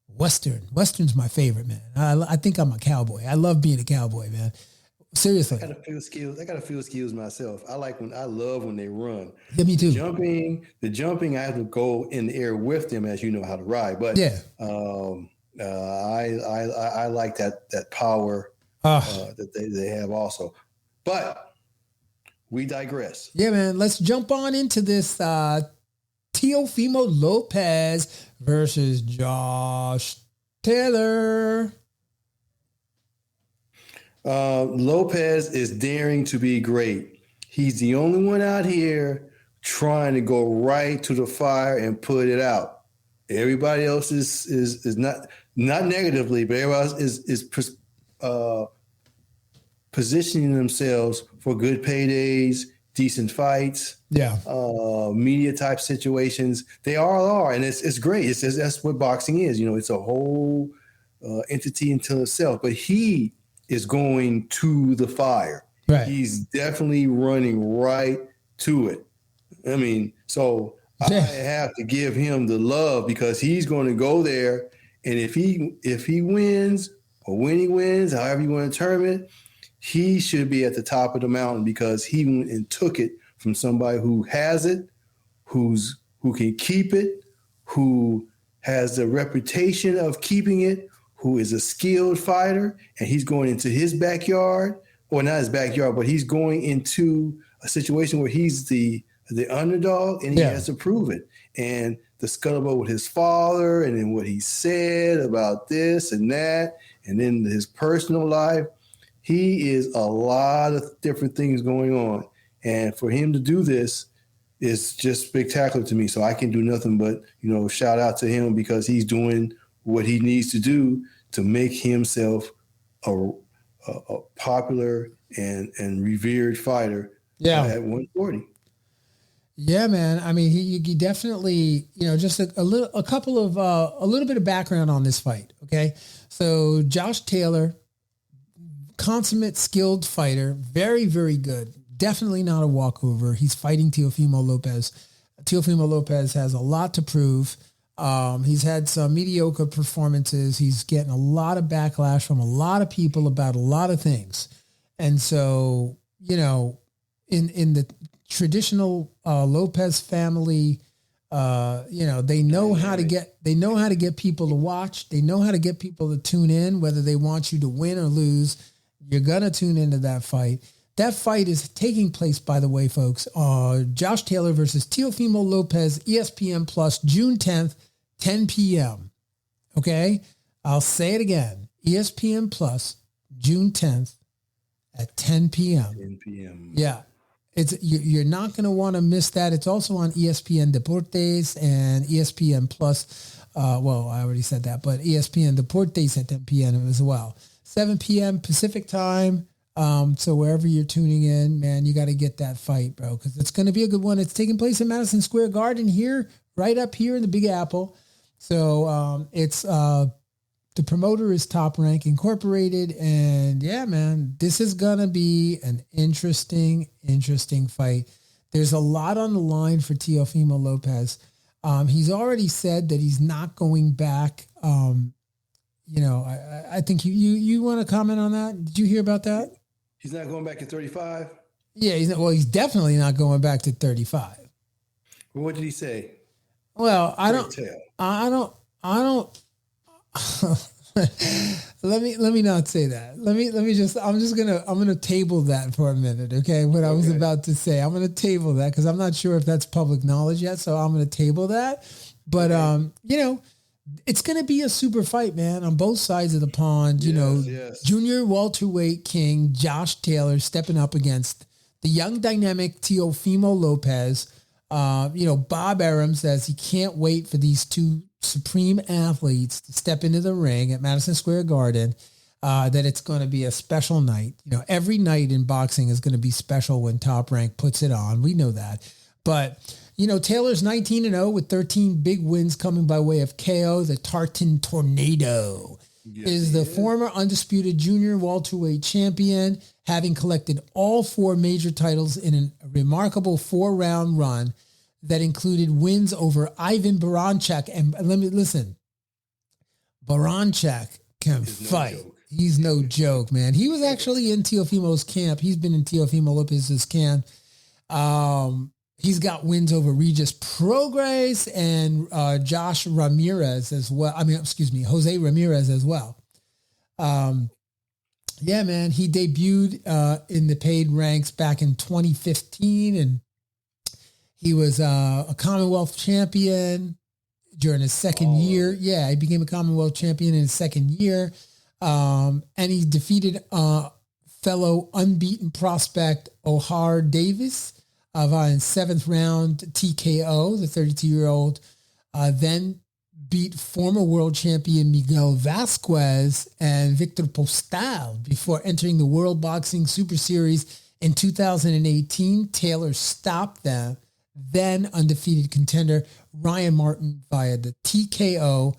Western. Western's my favorite, man. I think I'm a cowboy. I love being a cowboy, man. Seriously. I got a few skills myself. I love when they run. Yeah, me too. The jumping, I have to go in the air with them as you know how to ride. But yeah, I like that power that they have also. But we digress. Yeah, man. Let's jump on into this Teofimo Lopez versus Josh Taylor. Lopez is daring to be great. He's the only one out here trying to go right to the fire and put it out. Everybody else is not negatively, but everybody else is positioning themselves for good paydays, decent fights, media type situations. They all are, and it's great. That's what boxing is. It's a whole entity unto himself, but he is going to the fire. Right. He's definitely running right to it. I mean, so I have to give him the love because he's going to go there, and if he wins or when he wins, however you want to term it, he should be at the top of the mountain because he went and took it from somebody who has it, who can keep it, who has the reputation of keeping it, who is a skilled fighter, and he's going into his backyard, or not his backyard, but he's going into a situation where he's the underdog, and he has to prove it. And the scuttlebutt with his father, and then what he said about this and that, and then his personal life, he is a lot of different things going on. And for him to do this is just spectacular to me. So I can do nothing but, shout out to him because he's doing what he needs to do to make himself a popular and revered fighter at 140. Yeah, man. I mean, he definitely, just a little bit of background on this fight. Okay. So Josh Taylor, consummate skilled fighter, very, very good. Definitely not a walkover. He's fighting Teofimo Lopez. Teofimo Lopez has a lot to prove. He's had some mediocre performances. He's getting a lot of backlash from a lot of people about a lot of things. And so, in the traditional Lopez family, they know how to get people to watch. They know how to get people to tune in, whether they want you to win or lose. You're going to tune into that fight. That fight is taking place, by the way, folks. Josh Taylor versus Teofimo Lopez, ESPN Plus, June 10th, 10 p.m. Okay? I'll say it again. ESPN Plus, June 10th at 10 p.m. 10 p.m. Yeah. You're not going to want to miss that. It's also on ESPN Deportes and ESPN Plus. I already said that, but ESPN Deportes at 10 p.m. as well. 7 p.m. Pacific time. So wherever you're tuning in, man, you got to get that fight, bro, because it's going to be a good one. It's taking place in Madison Square Garden here, right up here in the Big Apple. So it's the promoter is Top Rank Incorporated, and yeah, man, this is going to be an interesting fight. There's a lot on the line for Teofimo Lopez. He's already said that he's not going back. I think you want to comment on that? Did you hear about that? He's not going back to 35? Yeah, he's definitely not going back to 35. Well, what did he say? Well, I don't let me not say that. I'm gonna table that for a minute. Okay. What I was about to say, I'm gonna table that because I'm not sure if that's public knowledge yet. So I'm gonna table that. But, it's going to be a super fight, man, on both sides of the pond. Yes. Junior welterweight king Josh Taylor stepping up against the young dynamic Teofimo Lopez. Bob Arum says he can't wait for these two supreme athletes to step into the ring at Madison Square Garden, that it's going to be a special night. Every night in boxing is going to be special when Top Rank puts it on. We know that. But Taylor's 19-0 with 13 big wins coming by way of KO. The Tartan Tornado is the former undisputed junior welterweight champion, having collected all four major titles in a remarkable 4-round run that included wins over Ivan Baranchak. And let me listen, Baranchak can fight. He's no joke, man. He was actually in Teofimo's camp. He's been in Teofimo Lopez's camp. He's got wins over Regis Prograis and Josh Ramirez as well. Jose Ramirez as well. Yeah, man, he debuted in the paid ranks back in 2015, and he was a Commonwealth champion during his second year. Yeah, he became a Commonwealth champion in his second year, and he defeated fellow unbeaten prospect Ohar Davis in seventh round TKO. The 32-year-old then beat former world champion Miguel Vasquez and Victor Postal before entering the World Boxing Super Series in 2018. Taylor stopped them, then undefeated contender Ryan Martin via the TKO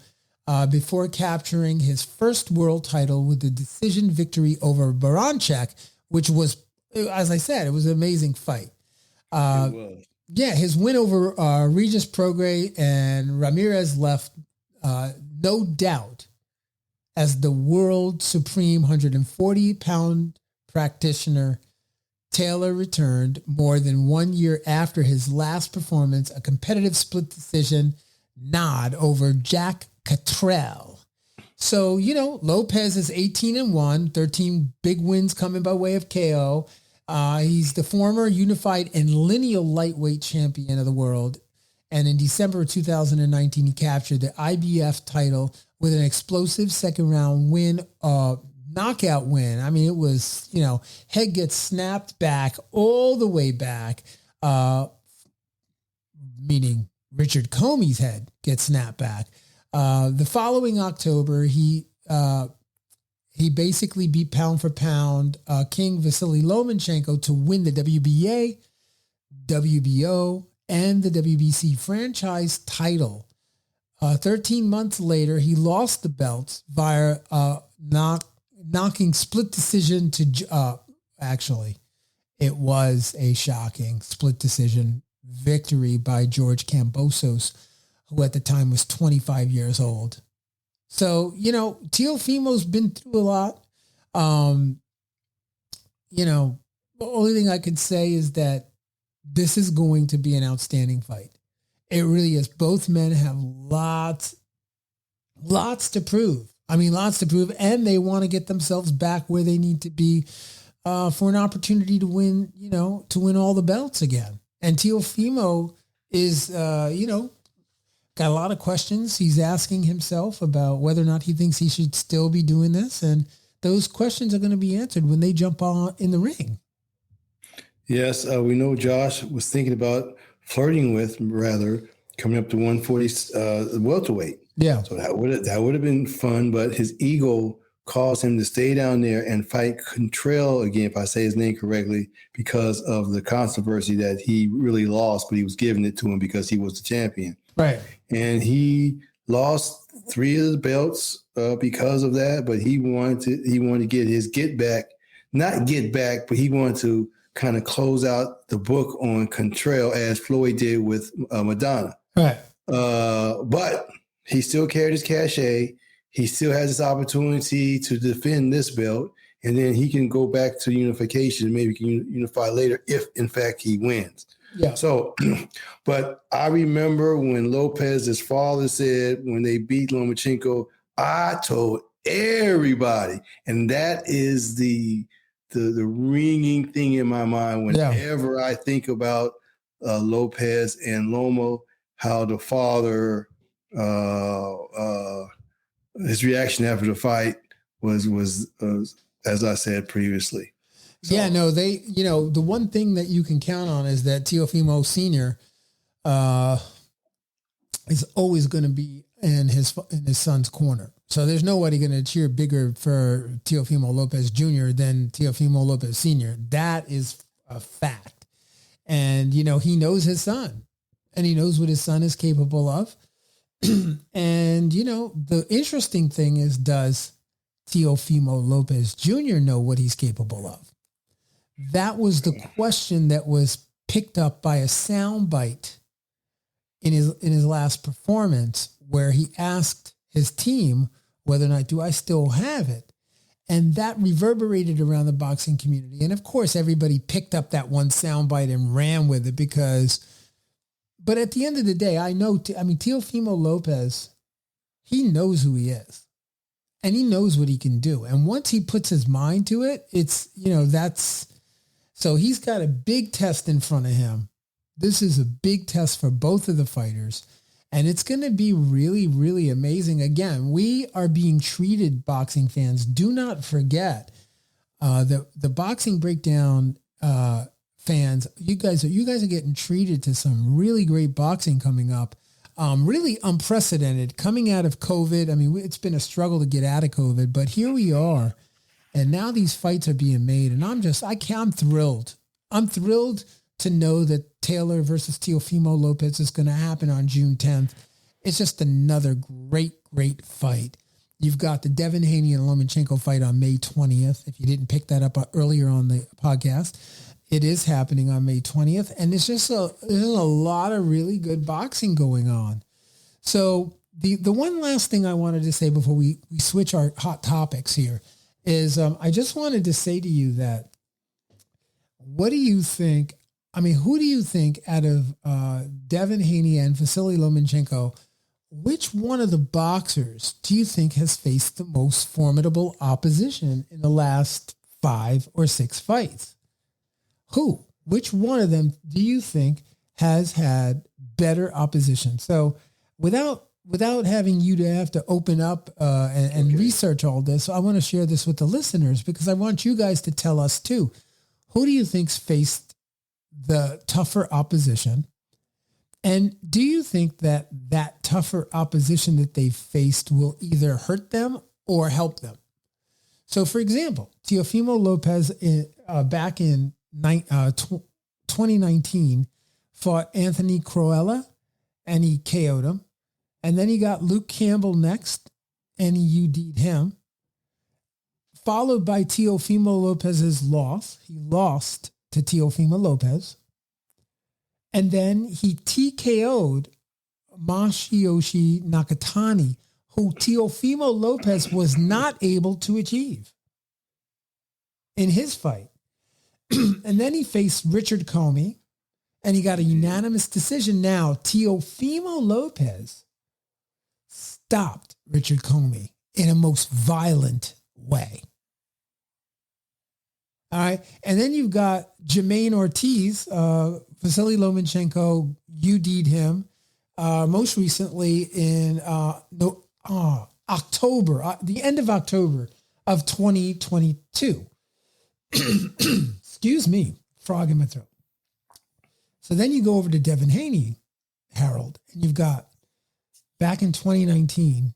before capturing his first world title with a decision victory over Baranchek, which was, as I said, it was an amazing fight. It was. Yeah, his win over Regis Prograis and Ramirez left no doubt as the world supreme 140-pound practitioner. Taylor returned more than 1 year after his last performance, a competitive split decision nod over Jack Cattrall. So, Lopez is 18-1, 13 big wins coming by way of KO. He's the former unified and lineal lightweight champion of the world. And in December of 2019, he captured the IBF title with an explosive second round win, knockout win. I mean, it was, head gets snapped back all the way back, meaning Richard Comey's head gets snapped back. The following October, he basically beat pound for pound King Vasily Lomachenko to win the WBA, WBO, and the WBC franchise title. 13 months later, he lost the belts via knocking split decision to, actually, it was a shocking split decision victory by George Kambosos, who at the time was 25 years old. So, Teofimo's been through a lot. The only thing I could say is that this is going to be an outstanding fight. It really is. Both men have lots to prove. And they want to get themselves back where they need to be for an opportunity to win, to win all the belts again. And Teofimo is, got a lot of questions. He's asking himself about whether or not he thinks he should still be doing this. And those questions are going to be answered when they jump on in the ring. Yes, we know Josh was thinking about coming up to 140 welterweight. Yeah. So that would have been fun, but his ego caused him to stay down there and fight Contrail again, if I say his name correctly, because of the controversy that he really lost, but he was giving it to him because he was the champion. Right. And he lost 3 of the belts because of that, but he wanted to get his not get back, but he wanted to kind of close out the book on Contrail as Floyd did with Madonna. Right. But he still carried his cachet. He still has this opportunity to defend this belt, and then he can go back to unification. Maybe he can unify later if, in fact, he wins. Yeah. So, but I remember when Lopez's father said when they beat Lomachenko, I told everybody, and that is the ringing thing in my mind whenever I think about Lopez and Loma, how the father, his reaction after the fight was as I said previously. So, yeah, no, the one thing that you can count on is that Teofimo Sr. Is always going to be in his son's corner. So there's nobody going to cheer bigger for Teofimo Lopez Jr. than Teofimo Lopez Sr. That is a fact. And, he knows his son and he knows what his son is capable of. And, the interesting thing is, does Teofimo Lopez Jr. know what he's capable of? That was the question that was picked up by a soundbite in his last performance, where he asked his team whether or not, do I still have it? And that reverberated around the boxing community. And of course, everybody picked up that one soundbite and ran with it but at the end of the day, Teofimo Lopez, he knows who he is and he knows what he can do. And once he puts his mind to it, so he's got a big test in front of him. This is a big test for both of the fighters. And it's going to be really, really amazing. Again, we are being treated, boxing fans. Do not forget the Boxing Breakdown fans. You guys are getting treated to some really great boxing coming up. Really unprecedented coming out of COVID. I mean, it's been a struggle to get out of COVID, but here we are. And now these fights are being made. And I'm thrilled. I'm thrilled to know that Taylor versus Teofimo Lopez is going to happen on June 10th. It's just another great fight. You've got the Devin Haney and Lomachenko fight on May 20th. If you didn't pick that up earlier on the podcast, it is happening on May 20th. And it's just there's a lot of really good boxing going on. So the one last thing I wanted to say before we switch our hot topics here is I just wanted to say to you that what do you think? I mean, who do you think out of Devin Haney and Vasily Lomachenko, which one of the boxers do you think has faced the most formidable opposition in the last 5 or 6 fights? Who? Which one of them do you think has had better opposition? So without having you to have to open up and research all this, I want to share this with the listeners because I want you guys to tell us too. Who do you think's faced the tougher opposition? And do you think that tougher opposition that they've faced will either hurt them or help them? So, for example, Teofimo Lopez back in 2019 fought Anthony Croella, and he KO'd him. And then he got Luke Campbell next, and he UD'd him. Followed by Teofimo Lopez's loss. He lost to Teofimo Lopez. And then he TKO'd Mashiyoshi Nakatani, who Teofimo Lopez was not able to achieve in his fight. And then he faced Richard Comey, and he got a unanimous decision. Now, Teofimo Lopez stopped Richard Comey in a most violent way. All right. And then you've got Jermaine Ortiz, Vasily Lomachenko, UD'd him most recently in October, the end of October of 2022. Excuse me, frog in my throat. So then you go over to Devin Haney, Harold, and you've got back in 2019,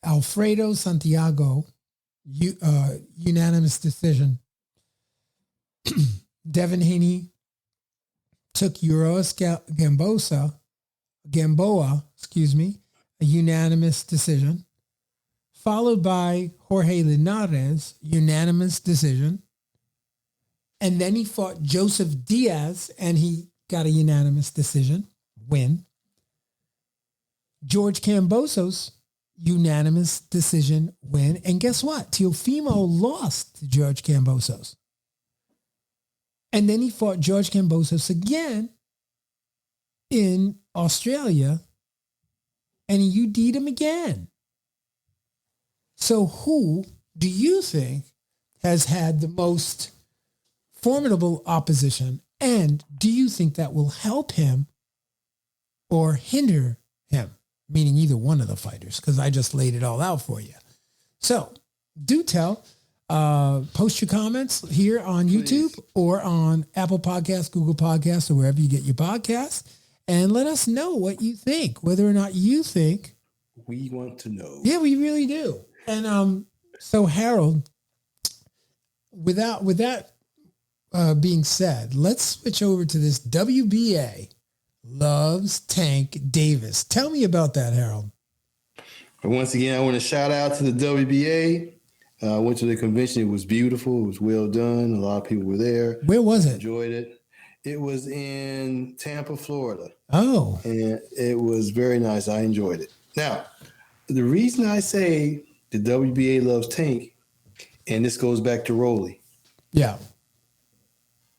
Alfredo Santiago, unanimous decision. Devin Haney took Uroas Gamboa, a unanimous decision, followed by Jorge Linares, unanimous decision. And then he fought Joseph Diaz, and he got a unanimous decision, win. George Kambosos, unanimous decision, win. And guess what? Teofimo lost to George Kambosos. And then he fought George Kambosos again in Australia, and he UD'd him again. So who do you think has had the most formidable opposition, and do you think that will help him or hinder him? Meaning either one of the fighters, because I just laid it all out for you. So do tell. Post your comments here on YouTube or on Apple Podcasts, Google Podcasts, or wherever you get your podcasts, and let us know what you think, whether or not you think. We want to know. Yeah, we really do. And so Harold, with that being said, let's switch over to this WBA loves Tank Davis. Tell me about that, Harold. Once again, I want to shout out to the WBA. I went to the convention. It was beautiful. It was well done. A lot of people were there. Where was it? Enjoyed it. It was in Tampa, Florida. Oh. And it was very nice. I enjoyed it. Now, the reason I say the WBA loves Tank, and this goes back to Rolly. Yeah.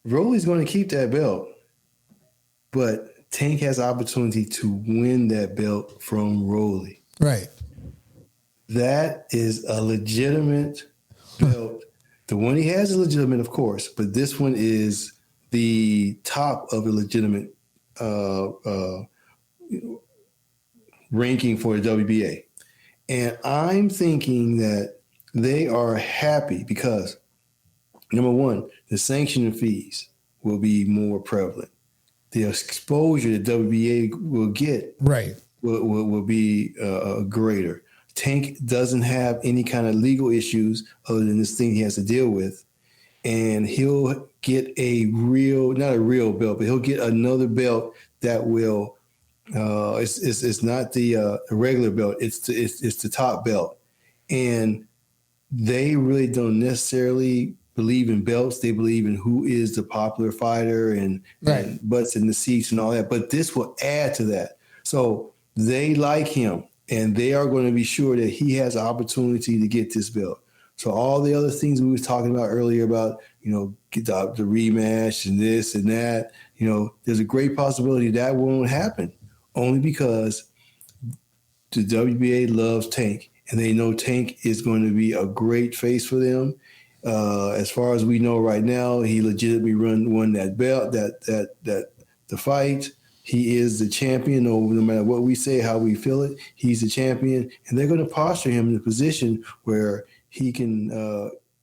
Rolly's going to keep that belt, but Tank has opportunity to win that belt from Rolly. Right. That is a legitimate belt. The one he has is legitimate, of course, but this one is the top of a legitimate ranking for the WBA. And I'm thinking that they are happy because, number one, the sanction fees will be more prevalent. The exposure the WBA will get will be greater. Tank doesn't have any kind of legal issues other than this thing he has to deal with. And he'll get not a real belt, but he'll get another belt that will It's not the regular belt. It's the top belt, and they really don't necessarily believe in belts. They believe in who is the popular fighter and butts in the seats and all that. But this will add to that. So they like him, and they are going to be sure that he has an opportunity to get this belt. So all the other things we were talking about earlier about, get the rematch and this and that, there's a great possibility that won't happen only because the WBA loves Tank, and they know Tank is going to be a great face for them. As far as we know right now, he legitimately won that belt, that the fight. He is the champion. No matter what we say, how we feel it, he's the champion, and they're going to posture him in a position where he can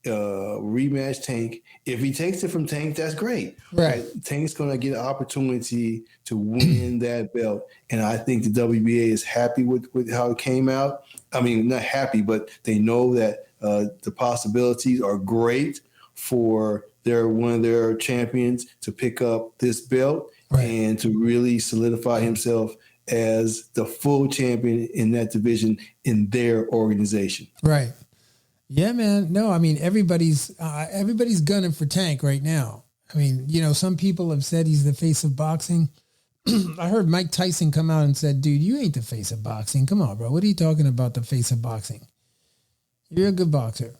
rematch Tank. If he takes it from Tank, that's great. Right. But Tank's going to get an opportunity to win that belt, and I think the WBA is happy with how it came out. I mean, not happy, but they know that the possibilities are great for one of their champions to pick up this belt and to really solidify himself as the full champion in that division in their organization. Right. Yeah, man. No, I mean, everybody's gunning for Tank right now. I mean, some people have said he's the face of boxing. I heard Mike Tyson come out and said, dude, you ain't the face of boxing. Come on, bro. What are you talking about, the face of boxing? You're a good boxer.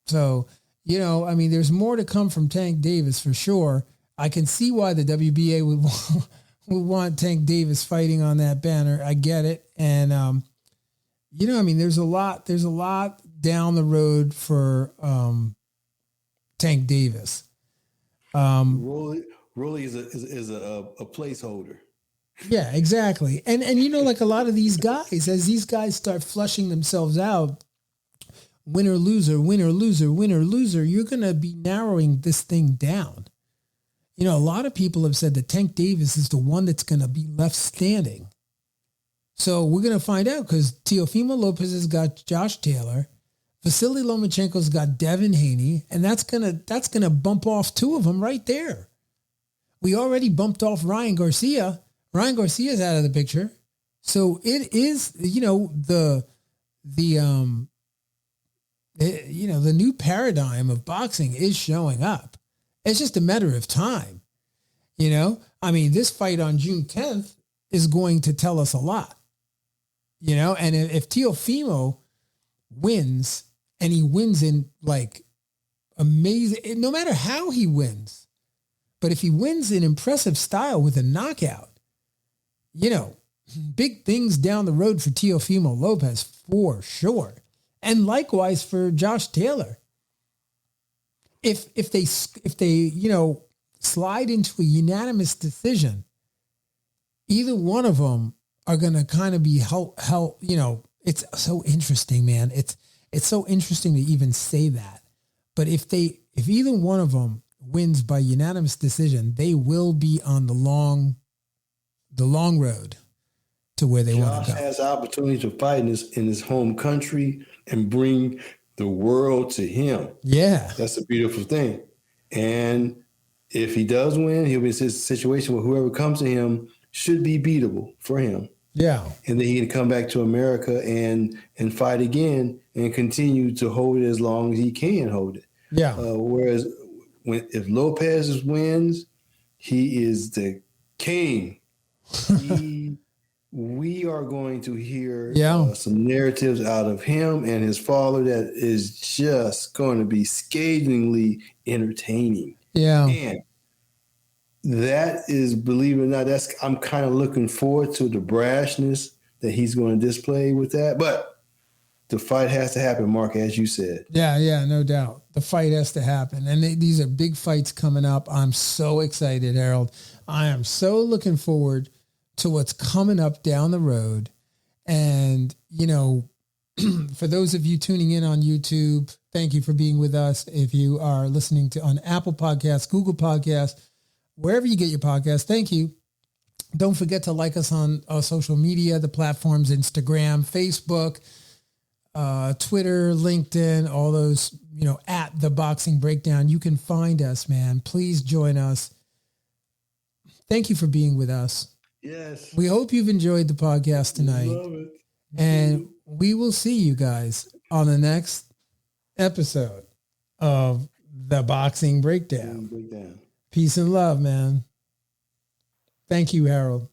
So, I mean, there's more to come from Tank Davis for sure. I can see why the WBA would want Tank Davis fighting on that banner. I get it. And, I mean, there's a lot down the road for Tank Davis. Rolly is a placeholder. Yeah, exactly. And like a lot of these guys, as these guys start flushing themselves out, winner, loser, winner, loser, winner, loser, you're going to be narrowing this thing down. A lot of people have said that Tank Davis is the one that's going to be left standing. So we're going to find out because Teofimo Lopez has got Josh Taylor. Vasily Lomachenko's got Devin Haney, and that's gonna bump off two of them right there. We already bumped off Ryan Garcia. Ryan Garcia's out of the picture. So it is, the new paradigm of boxing is showing up. It's just a matter of time. I mean, this fight on June 10th is going to tell us a lot. And if Teofimo wins, and he wins in like amazing, no matter how he wins, but if he wins in impressive style with a knockout, big things down the road for Teofimo Lopez for sure. And likewise for Josh Taylor. If they slide into a unanimous decision, either one of them are going to kind of be it's so interesting, man. It's so interesting to even say that. But if either one of them wins by unanimous decision, they will be on the long road to where they want to go. Josh has the opportunity to fight in his home country and bring the world to him. Yeah. That's a beautiful thing. And if he does win, he'll be in a situation where whoever comes to him should be beatable for him. Yeah. And then he can come back to America and fight again and continue to hold it as long as he can hold it. Yeah. Whereas if Lopez wins, he is the king. We are going to hear some narratives out of him and his father that is just going to be scathingly entertaining. Yeah. And that is, believe it or not, I'm kind of looking forward to the brashness that he's going to display with that. But the fight has to happen, Mark, as you said. Yeah, no doubt. The fight has to happen. And these are big fights coming up. I'm so excited, Harold. I am so looking forward to what's coming up down the road. And, for those of you tuning in on YouTube, thank you for being with us. If you are listening on Apple Podcasts, Google Podcasts, wherever you get your podcast, thank you. Don't forget to like us on social media, the platforms, Instagram, Facebook, Twitter, LinkedIn, all those, at The Boxing Breakdown. You can find us, man. Please join us. Thank you for being with us. Yes. We hope you've enjoyed the podcast tonight. Love it. And we will see you guys on the next episode of The Boxing Breakdown. Peace and love, man. Thank you, Harold.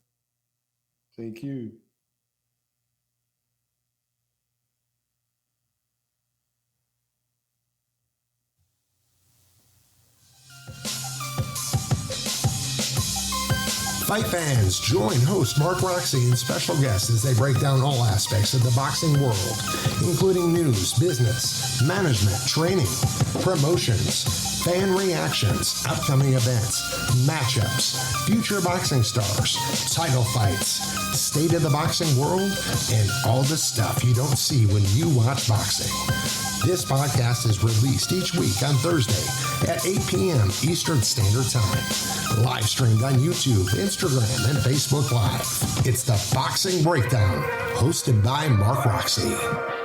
Thank you. Fight fans, join host Mark Roxey and special guests as they break down all aspects of the boxing world, including news, business, management, training, promotions, fan reactions, upcoming events, matchups, future boxing stars, title fights, state of the boxing world, and all the stuff you don't see when you watch boxing. This podcast is released each week on Thursday at 8 p.m. Eastern Standard Time. Live streamed on YouTube, Instagram, and Facebook Live. It's the Boxing Breakdown, hosted by Mark Roxey.